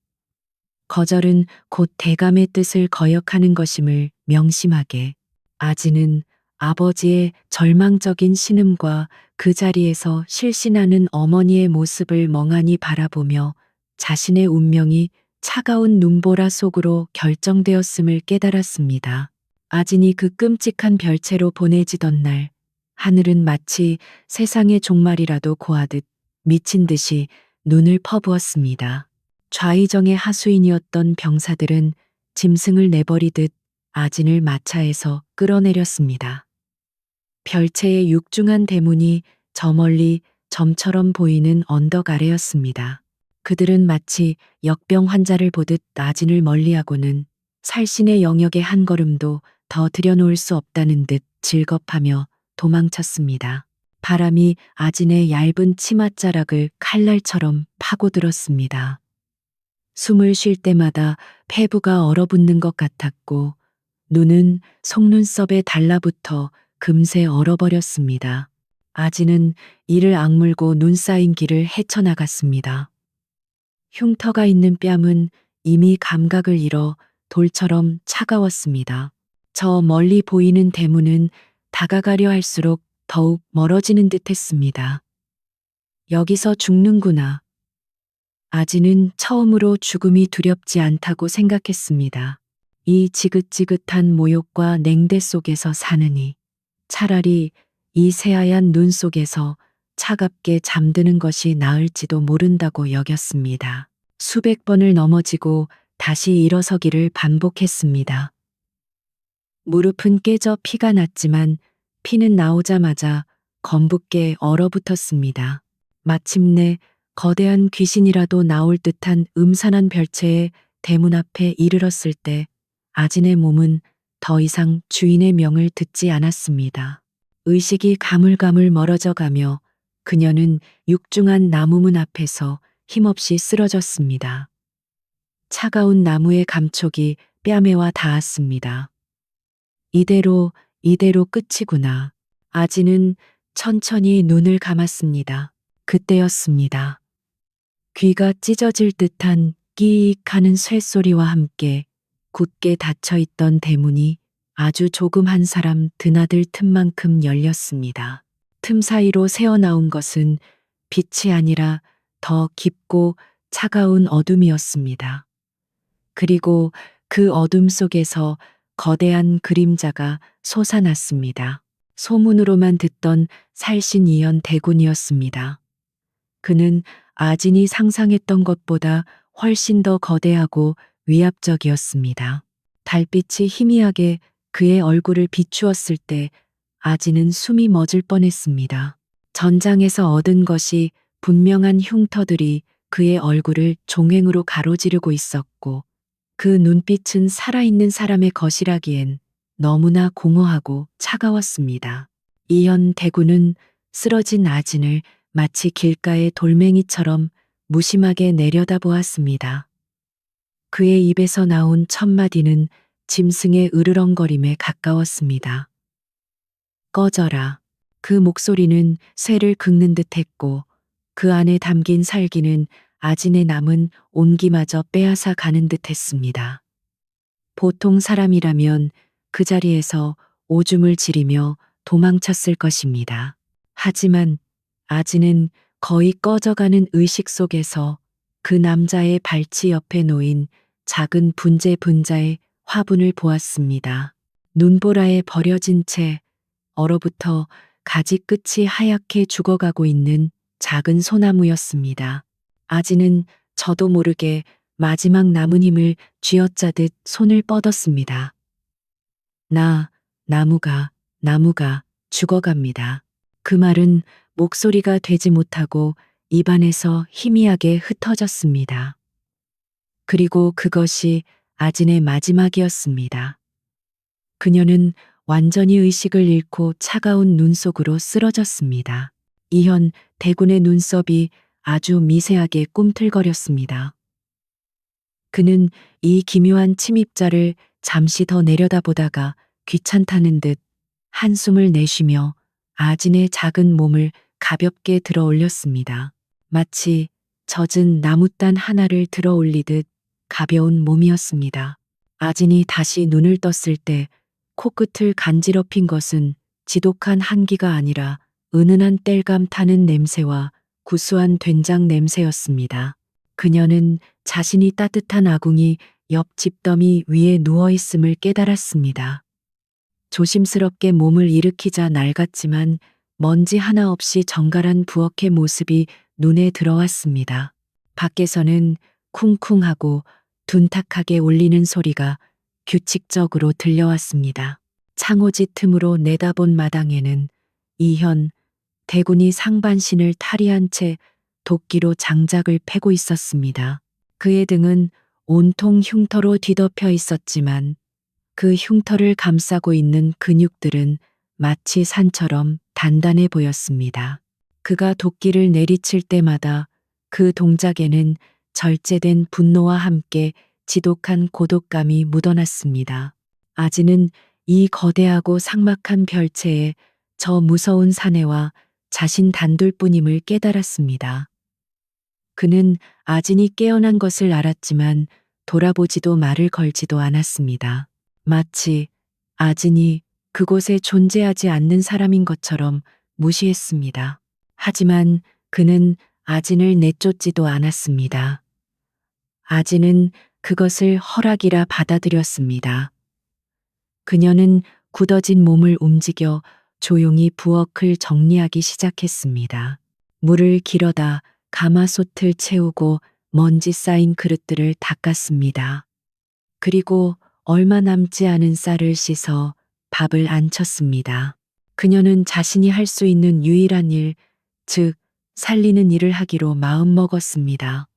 거절은 곧 대감의 뜻을 거역하는 것임을 명심하게. 아지는 아버지의 절망적인 신음과 그 자리에서 실신하는 어머니의 모습을 멍하니 바라보며 자신의 운명이 차가운 눈보라 속으로 결정되었음을 깨달았습니다. 아진이 그 끔찍한 별채로 보내지던 날, 하늘은 마치 세상의 종말이라도 고하듯 미친 듯이 눈을 퍼부었습니다. 좌의정의 하수인이었던 병사들은 짐승을 내버리듯 아진을 마차에서 끌어내렸습니다. 별채의 육중한 대문이 저 멀리 점처럼 보이는 언덕 아래였습니다. 그들은 마치 역병 환자를 보듯 아진을 멀리하고는 살신의 영역에 한 걸음도 더 들여놓을 수 없다는 듯 질겁하며 도망쳤습니다. 바람이 아진의 얇은 치맛자락을 칼날처럼 파고들었습니다. 숨을 쉴 때마다 폐부가 얼어붙는 것 같았고 눈은 속눈썹에 달라붙어 금세 얼어버렸습니다. 아지는 이를 악물고 눈 쌓인 길을 헤쳐나갔습니다. 흉터가 있는 뺨은 이미 감각을 잃어 돌처럼 차가웠습니다. 저 멀리 보이는 대문은 다가가려 할수록 더욱 멀어지는 듯 했습니다. 여기서 죽는구나. 아지는 처음으로 죽음이 두렵지 않다고 생각했습니다. 이 지긋지긋한 모욕과 냉대 속에서 사느니 차라리 이 새하얀 눈 속에서 차갑게 잠드는 것이 나을지도 모른다고 여겼습니다. 수백 번을 넘어지고 다시 일어서기를 반복했습니다. 무릎은 깨져 피가 났지만 피는 나오자마자 검붓게 얼어붙었습니다. 마침내 거대한 귀신이라도 나올 듯한 음산한 별채의 대문 앞에 이르렀을 때 아진의 몸은 더 이상 주인의 명을 듣지 않았습니다. 의식이 가물가물 멀어져 가며 그녀는 육중한 나무문 앞에서 힘없이 쓰러졌습니다. 차가운 나무의 감촉이 뺨에 와 닿았습니다. 이대로 끝이구나. 아지는 천천히 눈을 감았습니다. 그때였습니다. 귀가 찢어질 듯한 끼익 하는 쇳소리와 함께 굳게 닫혀있던 대문이 아주 조금 한 사람 드나들 틈만큼 열렸습니다. 틈 사이로 새어나온 것은 빛이 아니라 더 깊고 차가운 어둠이었습니다. 그리고 그 어둠 속에서 거대한 그림자가 솟아났습니다. 소문으로만 듣던 살신이연 대군이었습니다. 그는 아진이 상상했던 것보다 훨씬 더 거대하고 위압적이었습니다. 달빛이 희미하게 그의 얼굴을 비추었을 때 아진은 숨이 멎을 뻔했습니다. 전장에서 얻은 것이 분명한 흉터들이 그의 얼굴을 종횡으로 가로지르고 있었고 그 눈빛은 살아있는 사람의 것이라기엔 너무나 공허하고 차가웠습니다. 이현 대군은 쓰러진 아진을 마치 길가의 돌멩이처럼 무심하게 내려다보았습니다. 그의 입에서 나온 첫 마디는 짐승의 으르렁거림에 가까웠습니다. 꺼져라. 그 목소리는 쇠를 긁는 듯했고 그 안에 담긴 살기는 아진의 남은 온기마저 빼앗아 가는 듯했습니다. 보통 사람이라면 그 자리에서 오줌을 지리며 도망쳤을 것입니다. 하지만 아진은 거의 꺼져가는 의식 속에서 그 남자의 발치 옆에 놓인 작은 분자의 화분을 보았습니다. 눈보라에 버려진 채 얼어붙어 가지 끝이 하얗게 죽어가고 있는 작은 소나무였습니다. 아진은 저도 모르게 마지막 남은 힘을 쥐어짜듯 손을 뻗었습니다. 나무가 죽어갑니다. 그 말은 목소리가 되지 못하고 입안에서 희미하게 흩어졌습니다. 그리고 그것이 아진의 마지막이었습니다. 그녀는 완전히 의식을 잃고 차가운 눈 속으로 쓰러졌습니다. 이현 대군의 눈썹이 아주 미세하게 꿈틀거렸습니다. 그는 이 기묘한 침입자를 잠시 더 내려다보다가 귀찮다는 듯 한숨을 내쉬며 아진의 작은 몸을 가볍게 들어 올렸습니다. 마치 젖은 나무단 하나를 들어 올리듯 가벼운 몸이었습니다. 아진이 다시 눈을 떴을 때 코끝을 간지럽힌 것은 지독한 한기가 아니라 은은한 땔감 타는 냄새와 구수한 된장 냄새였습니다. 그녀는 자신이 따뜻한 아궁이 옆 집더미 위에 누워 있음을 깨달았습니다. 조심스럽게 몸을 일으키자 낡았지만 먼지 하나 없이 정갈한 부엌의 모습이 눈에 들어왔습니다. 밖에서는 쿵쿵하고 둔탁하게 울리는 소리가 규칙적으로 들려왔습니다. 창호지 틈으로 내다본 마당에는 이현 대군이 상반신을 탈의한 채 도끼로 장작을 패고 있었습니다. 그의 등은 온통 흉터로 뒤덮여 있었지만 그 흉터를 감싸고 있는 근육들은 마치 산처럼 단단해 보였습니다. 그가 도끼를 내리칠 때마다 그 동작에는 절제된 분노와 함께 지독한 고독감이 묻어났습니다. 아지는 이 거대하고 삭막한 별채에 저 무서운 사내와 자신 단둘뿐임을 깨달았습니다. 그는 아진이 깨어난 것을 알았지만 돌아보지도 말을 걸지도 않았습니다. 마치 아진이 그곳에 존재하지 않는 사람인 것처럼 무시했습니다. 하지만 그는 아진을 내쫓지도 않았습니다. 아진은 그것을 허락이라 받아들였습니다. 그녀는 굳어진 몸을 움직여 조용히 부엌을 정리하기 시작했습니다. 물을 길어다 가마솥을 채우고 먼지 쌓인 그릇들을 닦았습니다. 그리고 얼마 남지 않은 쌀을 씻어 밥을 안쳤습니다. 그녀는 자신이 할 수 있는 유일한 일, 즉 살리는 일을 하기로 마음먹었습니다.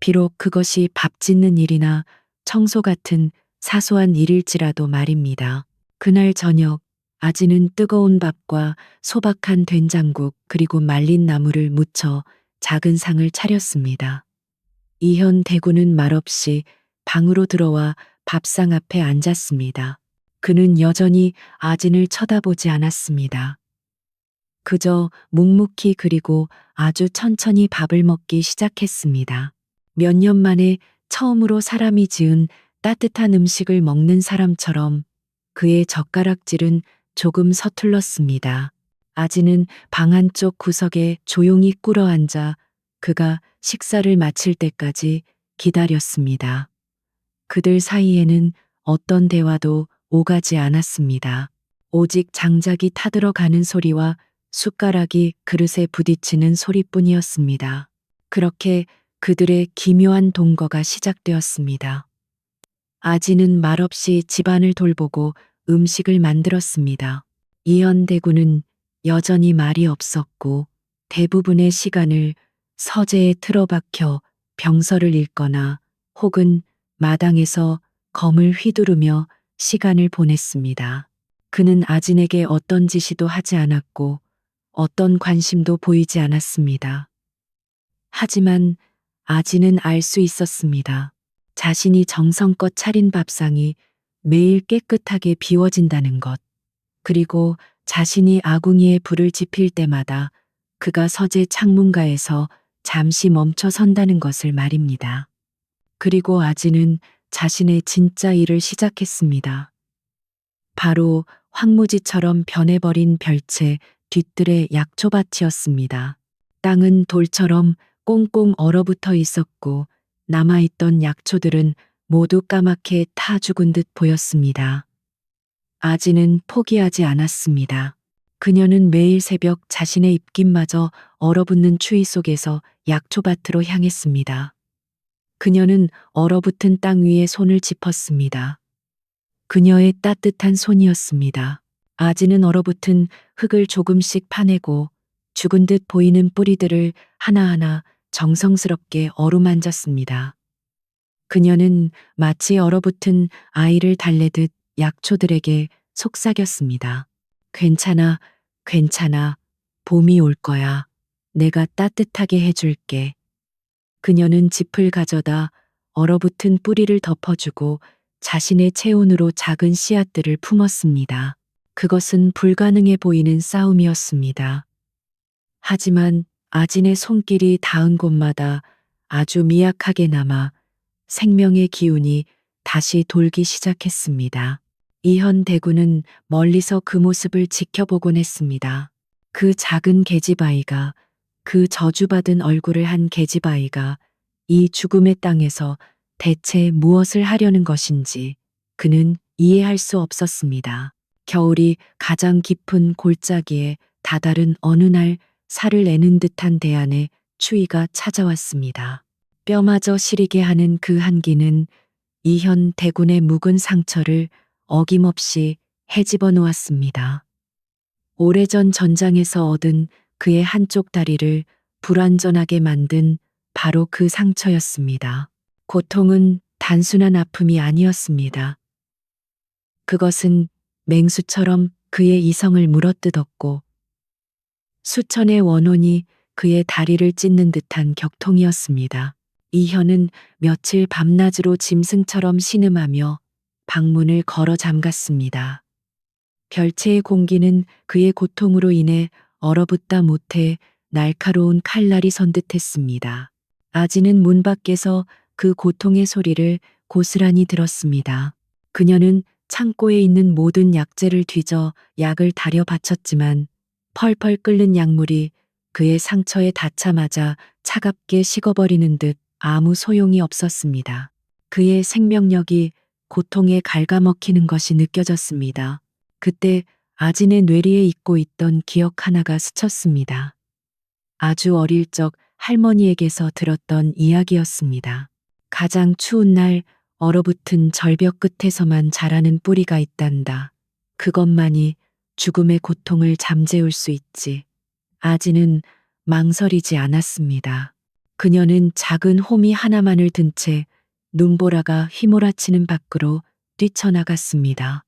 비록 그것이 밥 짓는 일이나 청소 같은 사소한 일일지라도 말입니다. 그날 저녁 아지는 뜨거운 밥과 소박한 된장국 그리고 말린 나물을 무쳐 작은 상을 차렸습니다. 이현 대군은 말없이 방으로 들어와 밥상 앞에 앉았습니다. 그는 여전히 아진을 쳐다보지 않았습니다. 그저 묵묵히 그리고 아주 천천히 밥을 먹기 시작했습니다. 몇 년 만에 처음으로 사람이 지은 따뜻한 음식을 먹는 사람처럼 그의 젓가락질은 조금 서툴렀습니다. 아지는 방 한쪽 구석에 조용히 꿇어앉아 그가 식사를 마칠 때까지 기다렸습니다. 그들 사이에는 어떤 대화도 오가지 않았습니다. 오직 장작이 타들어가는 소리와 숟가락이 그릇에 부딪히는 소리뿐이었습니다. 그렇게 그들의 기묘한 동거가 시작되었습니다. 아지는 말없이 집안을 돌보고 음식을 만들었습니다. 이현 대군은 여전히 말이 없었고 대부분의 시간을 서재에 틀어박혀 병서를 읽거나 혹은 마당에서 검을 휘두르며 시간을 보냈습니다. 그는 아진에게 어떤 지시도 하지 않았고 어떤 관심도 보이지 않았습니다. 하지만 아진은 알 수 있었습니다. 자신이 정성껏 차린 밥상이 매일 깨끗하게 비워진다는 것, 그리고 자신이 아궁이에 불을 지필 때마다 그가 서재 창문가에서 잠시 멈춰 선다는 것을 말입니다. 그리고 아진은 자신의 진짜 일을 시작했습니다. 바로 황무지처럼 변해버린 별채 뒤뜰의 약초밭이었습니다. 땅은 돌처럼 꽁꽁 얼어붙어 있었고 남아있던 약초들은 모두 까맣게 타 죽은 듯 보였습니다. 아지는 포기하지 않았습니다. 그녀는 매일 새벽 자신의 입김마저 얼어붙는 추위 속에서 약초밭으로 향했습니다. 그녀는 얼어붙은 땅 위에 손을 짚었습니다. 그녀의 따뜻한 손이었습니다. 아지는 얼어붙은 흙을 조금씩 파내고 죽은 듯 보이는 뿌리들을 하나하나 정성스럽게 어루만졌습니다. 그녀는 마치 얼어붙은 아이를 달래듯 약초들에게 속삭였습니다. 괜찮아, 괜찮아. 봄이 올 거야. 내가 따뜻하게 해줄게. 그녀는 짚을 가져다 얼어붙은 뿌리를 덮어주고 자신의 체온으로 작은 씨앗들을 품었습니다. 그것은 불가능해 보이는 싸움이었습니다. 하지만 아진의 손길이 닿은 곳마다 아주 미약하게 남아 생명의 기운이 다시 돌기 시작했습니다. 이현 대군은 멀리서 그 모습을 지켜보곤 했습니다. 그 작은 계집아이가, 그 저주받은 얼굴을 한 계집아이가 이 죽음의 땅에서 대체 무엇을 하려는 것인지 그는 이해할 수 없었습니다. 겨울이 가장 깊은 골짜기에 다다른 어느 날 살을 내는 듯한 대안에 추위가 찾아왔습니다. 뼈마저 시리게 하는 그 한기는 이현 대군의 묵은 상처를 어김없이 헤집어 놓았습니다. 오래전 전장에서 얻은 그의 한쪽 다리를 불완전하게 만든 바로 그 상처였습니다. 고통은 단순한 아픔이 아니었습니다. 그것은 맹수처럼 그의 이성을 물어뜯었고 수천의 원혼이 그의 다리를 찢는 듯한 격통이었습니다. 이현은 며칠 밤낮으로 짐승처럼 신음하며 방문을 걸어 잠갔습니다. 별채의 공기는 그의 고통으로 인해 얼어붙다 못해 날카로운 칼날이 선듯했습니다. 아지는 문 밖에서 그 고통의 소리를 고스란히 들었습니다. 그녀는 창고에 있는 모든 약재를 뒤져 약을 다려 바쳤지만 펄펄 끓는 약물이 그의 상처에 닿자마자 차갑게 식어버리는 듯 아무 소용이 없었습니다. 그의 생명력이 고통에 갉아먹히는 것이 느껴졌습니다. 그때 아진의 뇌리에 잊고 있던 기억 하나가 스쳤습니다. 아주 어릴 적 할머니에게서 들었던 이야기였습니다. 가장 추운 날 얼어붙은 절벽 끝에서만 자라는 뿌리가 있단다. 그것만이 죽음의 고통을 잠재울 수 있지. 아지는 망설이지 않았습니다. 그녀는 작은 호미 하나만을 든 채 눈보라가 휘몰아치는 밖으로 뛰쳐나갔습니다.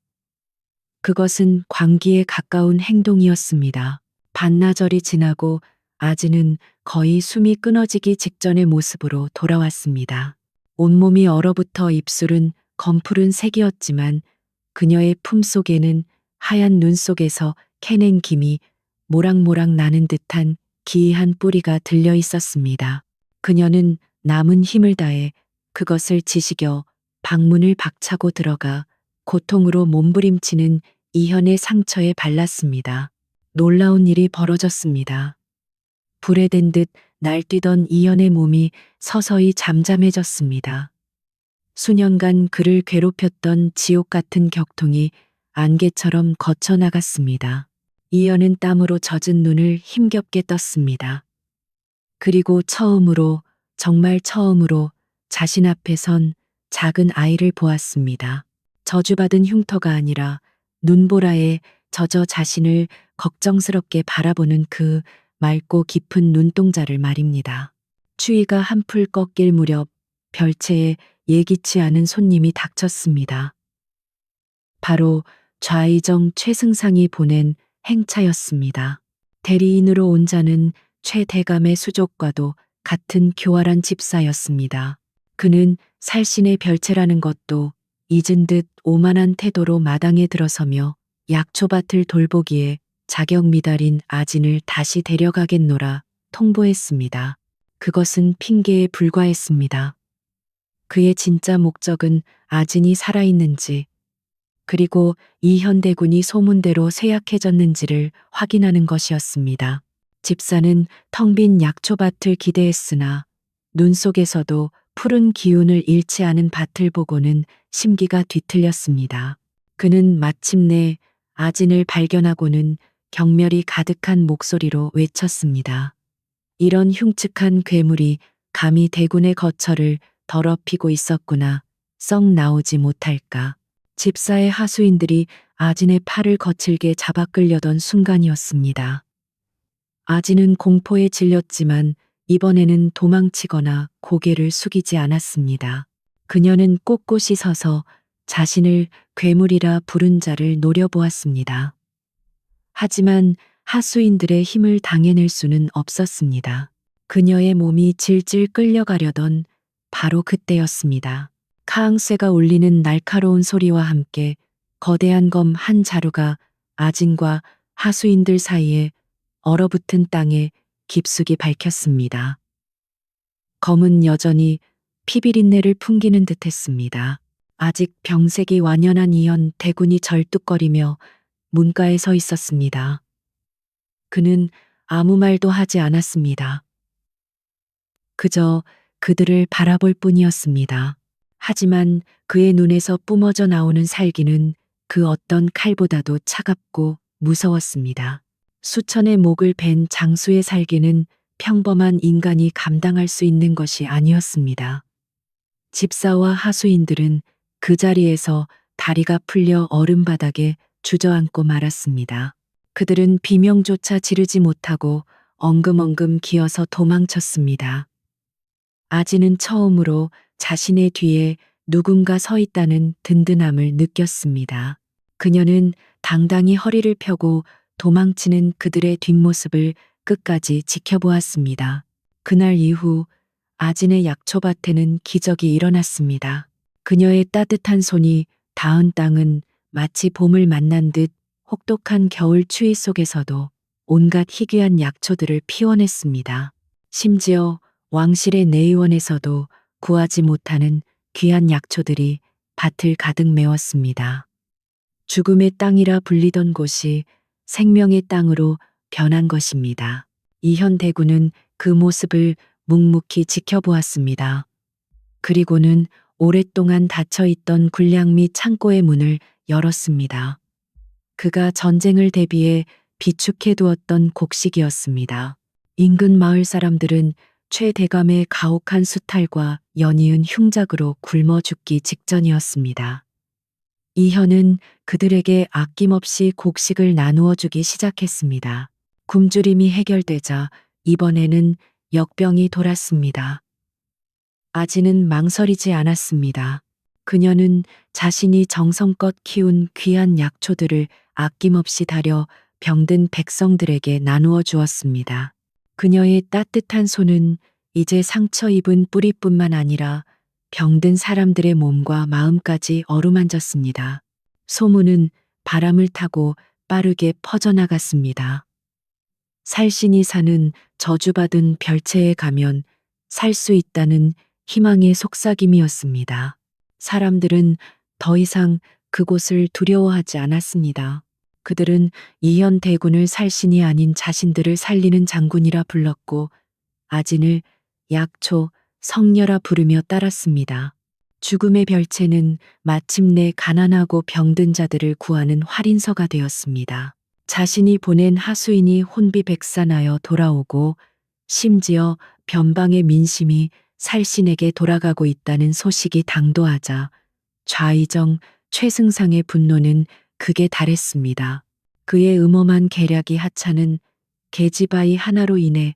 그것은 광기에 가까운 행동이었습니다. 반나절이 지나고 아지는 거의 숨이 끊어지기 직전의 모습으로 돌아왔습니다. 온몸이 얼어붙어 입술은 검푸른 색이었지만 그녀의 품속에는 하얀 눈 속에서 캐낸 김이 모락모락 나는 듯한 기이한 뿌리가 들려 있었습니다. 그녀는 남은 힘을 다해 그것을 지식여 방문을 박차고 들어가 고통으로 몸부림치는 이현의 상처에 발랐습니다. 놀라운 일이 벌어졌습니다. 불에 댄 듯 날뛰던 이현의 몸이 서서히 잠잠해졌습니다. 수년간 그를 괴롭혔던 지옥 같은 격통이 안개처럼 거쳐나갔습니다. 이현은 땀으로 젖은 눈을 힘겹게 떴습니다. 그리고 처음으로, 정말 처음으로 자신 앞에 선 작은 아이를 보았습니다. 저주받은 흉터가 아니라 눈보라에 젖어 자신을 걱정스럽게 바라보는 그 맑고 깊은 눈동자를 말입니다. 추위가 한풀 꺾일 무렵 별채에 예기치 않은 손님이 닥쳤습니다. 바로 좌의정 최승상이 보낸 행차였습니다. 대리인으로 온 자는 최 대감의 수족과도 같은 교활한 집사였습니다. 그는 살신의 별채라는 것도 잊은 듯 오만한 태도로 마당에 들어서며 약초밭을 돌보기에 자격 미달인 아진을 다시 데려가겠노라 통보했습니다. 그것은 핑계에 불과했습니다. 그의 진짜 목적은 아진이 살아있는지, 그리고 이현대군이 소문대로 쇠약해졌는지를 확인하는 것이었습니다. 집사는 텅 빈 약초밭을 기대했으나 눈 속에서도 푸른 기운을 잃지 않은 밭을 보고는 심기가 뒤틀렸습니다. 그는 마침내 아진을 발견하고는 경멸이 가득한 목소리로 외쳤습니다. 이런 흉측한 괴물이 감히 대군의 거처를 더럽히고 있었구나. 썩 나오지 못할까. 집사의 하수인들이 아진의 팔을 거칠게 잡아 끌려던 순간이었습니다. 아지는 공포에 질렸지만 이번에는 도망치거나 고개를 숙이지 않았습니다. 그녀는 꼿꼿이 서서 자신을 괴물이라 부른 자를 노려보았습니다. 하지만 하수인들의 힘을 당해낼 수는 없었습니다. 그녀의 몸이 질질 끌려가려던 바로 그때였습니다. 카앙쇠가 울리는 날카로운 소리와 함께 거대한 검 한 자루가 아진과 하수인들 사이에 얼어붙은 땅에 깊숙이 박혔습니다. 검은 여전히 피비린내를 풍기는 듯했습니다. 아직 병색이 완연한 이현 대군이 절뚝거리며 문가에 서 있었습니다. 그는 아무 말도 하지 않았습니다. 그저 그들을 바라볼 뿐이었습니다. 하지만 그의 눈에서 뿜어져 나오는 살기는 그 어떤 칼보다도 차갑고 무서웠습니다. 수천의 목을 벤 장수의 살기는 평범한 인간이 감당할 수 있는 것이 아니었습니다. 집사와 하수인들은 그 자리에서 다리가 풀려 얼음바닥에 주저앉고 말았습니다. 그들은 비명조차 지르지 못하고 엉금엉금 기어서 도망쳤습니다. 아지는 처음으로 자신의 뒤에 누군가 서 있다는 든든함을 느꼈습니다. 그녀는 당당히 허리를 펴고 도망치는 그들의 뒷모습을 끝까지 지켜보았습니다. 그날 이후 아진의 약초밭에는 기적이 일어났습니다. 그녀의 따뜻한 손이 닿은 땅은 마치 봄을 만난 듯 혹독한 겨울 추위 속에서도 온갖 희귀한 약초들을 피워냈습니다. 심지어 왕실의 내의원에서도 구하지 못하는 귀한 약초들이 밭을 가득 메웠습니다. 죽음의 땅이라 불리던 곳이 생명의 땅으로 변한 것입니다. 이현 대군은 그 모습을 묵묵히 지켜보았습니다. 그리고는 오랫동안 닫혀있던 군량 및 창고의 문을 열었습니다. 그가 전쟁을 대비해 비축해 두었던 곡식이었습니다. 인근 마을 사람들은 최대감의 가혹한 수탈과 연이은 흉작으로 굶어 죽기 직전이었습니다. 이현은 그들에게 아낌없이 곡식을 나누어 주기 시작했습니다. 굶주림이 해결되자 이번에는 역병이 돌았습니다. 아지는 망설이지 않았습니다. 그녀는 자신이 정성껏 키운 귀한 약초들을 아낌없이 다려 병든 백성들에게 나누어 주었습니다. 그녀의 따뜻한 손은 이제 상처 입은 뿌리뿐만 아니라 병든 사람들의 몸과 마음까지 어루만졌습니다. 소문은 바람을 타고 빠르게 퍼져나갔습니다. 살신이 사는 저주받은 별채에 가면 살 수 있다는 희망의 속삭임이었습니다. 사람들은 더 이상 그곳을 두려워하지 않았습니다. 그들은 이현 대군을 살신이 아닌 자신들을 살리는 장군이라 불렀고 아진을 약초, 성녀라 부르며 따랐습니다. 죽음의 별채는 마침내 가난하고 병든 자들을 구하는 활인서가 되었습니다. 자신이 보낸 하수인이 혼비백산하여 돌아오고 심지어 변방의 민심이 살신에게 돌아가고 있다는 소식이 당도하자 좌의정 최승상의 분노는 극에 달했습니다. 그의 음험한 계략이 하찮은 계집아이 하나로 인해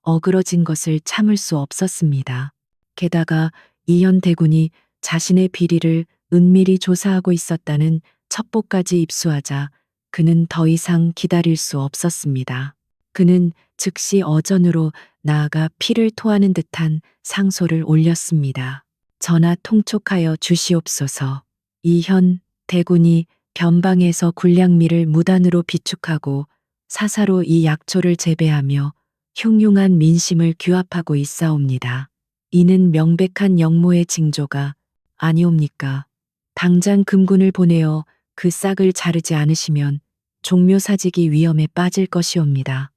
어그러진 것을 참을 수 없었습니다. 게다가 이현 대군이 자신의 비리를 은밀히 조사하고 있었다는 첩보까지 입수하자 그는 더 이상 기다릴 수 없었습니다. 그는 즉시 어전으로 나아가 피를 토하는 듯한 상소를 올렸습니다. 전하 통촉하여 주시옵소서. 이현 대군이 변방에서 군량미를 무단으로 비축하고 사사로 이 약초를 재배하며 흉흉한 민심을 규합하고 있사옵니다. 이는 명백한 역모의 징조가 아니옵니까? 당장 금군을 보내어 그 싹을 자르지 않으시면 종묘사직이 위험에 빠질 것이옵니다.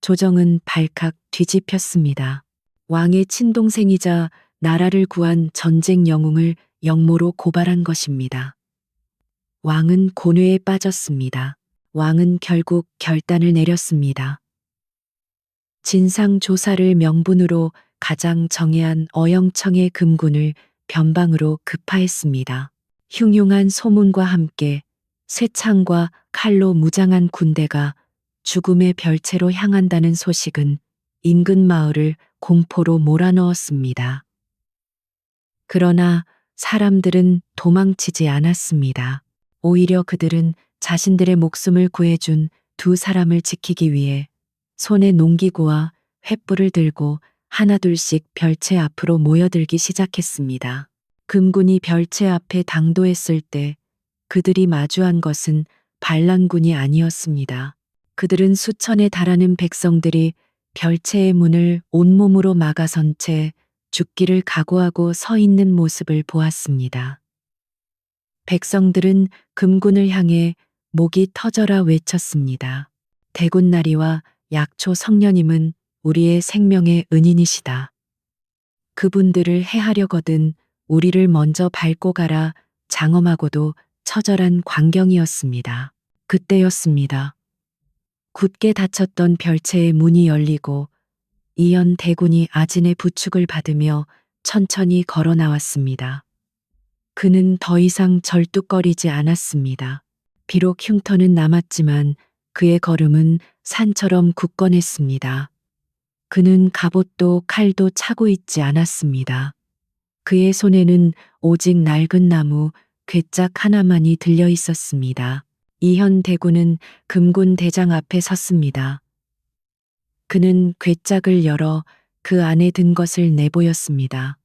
조정은 발칵 뒤집혔습니다. 왕의 친동생이자 나라를 구한 전쟁 영웅을 역모로 고발한 것입니다. 왕은 곤회에 빠졌습니다. 왕은 결국 결단을 내렸습니다. 진상 조사를 명분으로 가장 정예한 어영청의 금군을 변방으로 급파했습니다. 흉흉한 소문과 함께 쇠창과 칼로 무장한 군대가 죽음의 별채로 향한다는 소식은 인근 마을을 공포로 몰아넣었습니다. 그러나 사람들은 도망치지 않았습니다. 오히려 그들은 자신들의 목숨을 구해준 두 사람을 지키기 위해 손에 농기구와 횃불을 들고 하나둘씩 별채 앞으로 모여들기 시작했습니다. 금군이 별채 앞에 당도했을 때 그들이 마주한 것은 반란군이 아니었습니다. 그들은 수천에 달하는 백성들이 별채의 문을 온몸으로 막아선 채 죽기를 각오하고 서 있는 모습을 보았습니다. 백성들은 금군을 향해 목이 터져라 외쳤습니다. 대군나리와 약초 성녀님은 우리의 생명의 은인이시다. 그분들을 해하려거든 우리를 먼저 밟고 가라 장엄하고도 처절한 광경이었습니다. 그때였습니다. 굳게 닫혔던 별채의 문이 열리고 이연 대군이 아진의 부축을 받으며 천천히 걸어 나왔습니다. 그는 더 이상 절뚝거리지 않았습니다. 비록 흉터는 남았지만 그의 걸음은 산처럼 굳건했습니다. 그는 갑옷도 칼도 차고 있지 않았습니다. 그의 손에는 오직 낡은 나무 괴짝 하나만이 들려 있었습니다. 이현 대군은 금군 대장 앞에 섰습니다. 그는 괴짝을 열어 그 안에 든 것을 내보였습니다.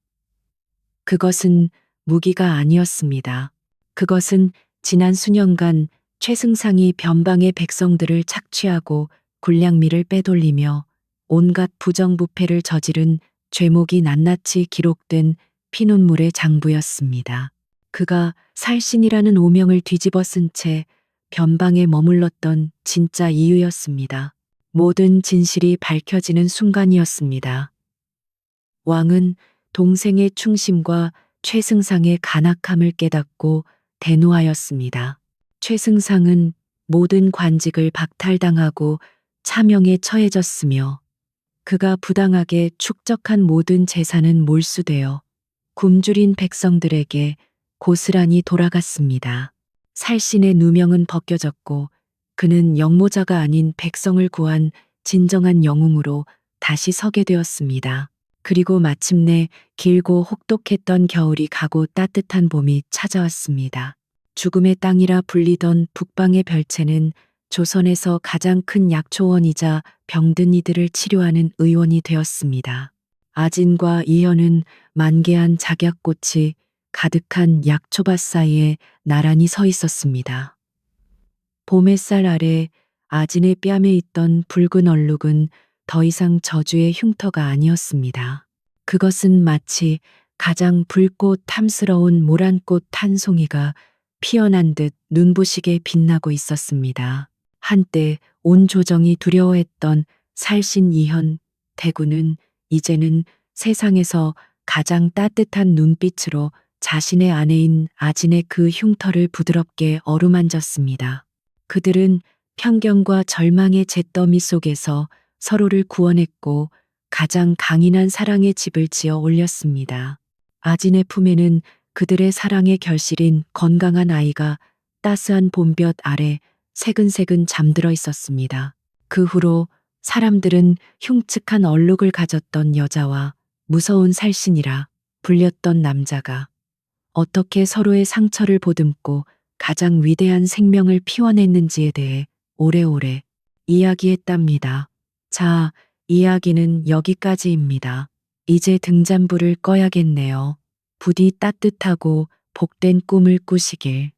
그것은 무기가 아니었습니다. 그것은 지난 수년간 최승상이 변방의 백성들을 착취하고 군량미를 빼돌리며 온갖 부정부패를 저지른 죄목이 낱낱이 기록된 피눈물의 장부였습니다. 그가 살신이라는 오명을 뒤집어 쓴 채 변방에 머물렀던 진짜 이유였습니다. 모든 진실이 밝혀지는 순간이었습니다. 왕은 동생의 충심과 최승상의 간악함을 깨닫고 대노하였습니다. 최승상은 모든 관직을 박탈당하고 차명에 처해졌으며 그가 부당하게 축적한 모든 재산은 몰수되어 굶주린 백성들에게 고스란히 돌아갔습니다. 살신의 누명은 벗겨졌고 그는 영모자가 아닌 백성을 구한 진정한 영웅으로 다시 서게 되었습니다. 그리고 마침내 길고 혹독했던 겨울이 가고 따뜻한 봄이 찾아왔습니다. 죽음의 땅이라 불리던 북방의 별채는 조선에서 가장 큰 약초원이자 병든 이들을 치료하는 의원이 되었습니다. 아진과 이현은 만개한 작약꽃이 가득한 약초밭 사이에 나란히 서 있었습니다. 봄햇살 아래 아진의 뺨에 있던 붉은 얼룩은 더 이상 저주의 흉터가 아니었습니다. 그것은 마치 가장 붉고 탐스러운 모란꽃 한 송이가 피어난 듯 눈부시게 빛나고 있었습니다. 한때 온 조정이 두려워했던 살신 이현 대군은 이제는 세상에서 가장 따뜻한 눈빛으로 자신의 아내인 아진의 그 흉터를 부드럽게 어루만졌습니다. 그들은 편견과 절망의 잿더미 속에서 서로를 구원했고 가장 강인한 사랑의 집을 지어 올렸습니다. 아진의 품에는 그들의 사랑의 결실인 건강한 아이가 따스한 봄볕 아래 새근새근 잠들어 있었습니다. 그 후로 사람들은 흉측한 얼룩을 가졌던 여자와 무서운 살신이라 불렸던 남자가 어떻게 서로의 상처를 보듬고 가장 위대한 생명을 피워냈는지에 대해 오래오래 이야기했답니다. 자, 이야기는 여기까지입니다. 이제 등잔불을 꺼야겠네요. 부디 따뜻하고 복된 꿈을 꾸시길.